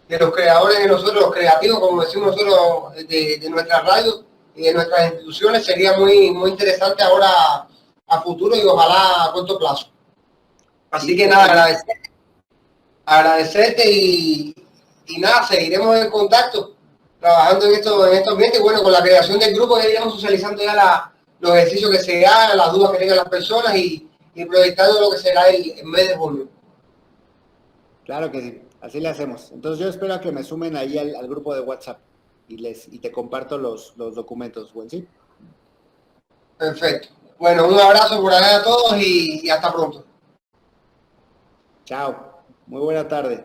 de los creadores de nosotros, los creativos, como decimos nosotros, de nuestra radio y de nuestras instituciones, sería muy, muy interesante ahora a futuro y ojalá a corto plazo. Así que nada, agradecerte y nada, seguiremos en contacto, trabajando en estos ambientes. Bueno, con la creación del grupo ya iremos socializando ya los ejercicios que se hagan, las dudas que tengan las personas y proyectando lo que será el mes de junio. Claro que sí, así le hacemos. Entonces yo espero a que me sumen ahí al grupo de WhatsApp y te comparto los documentos, ¿buen sí? Perfecto. Bueno, un abrazo por allá a todos y hasta pronto. Chao, muy buena tarde.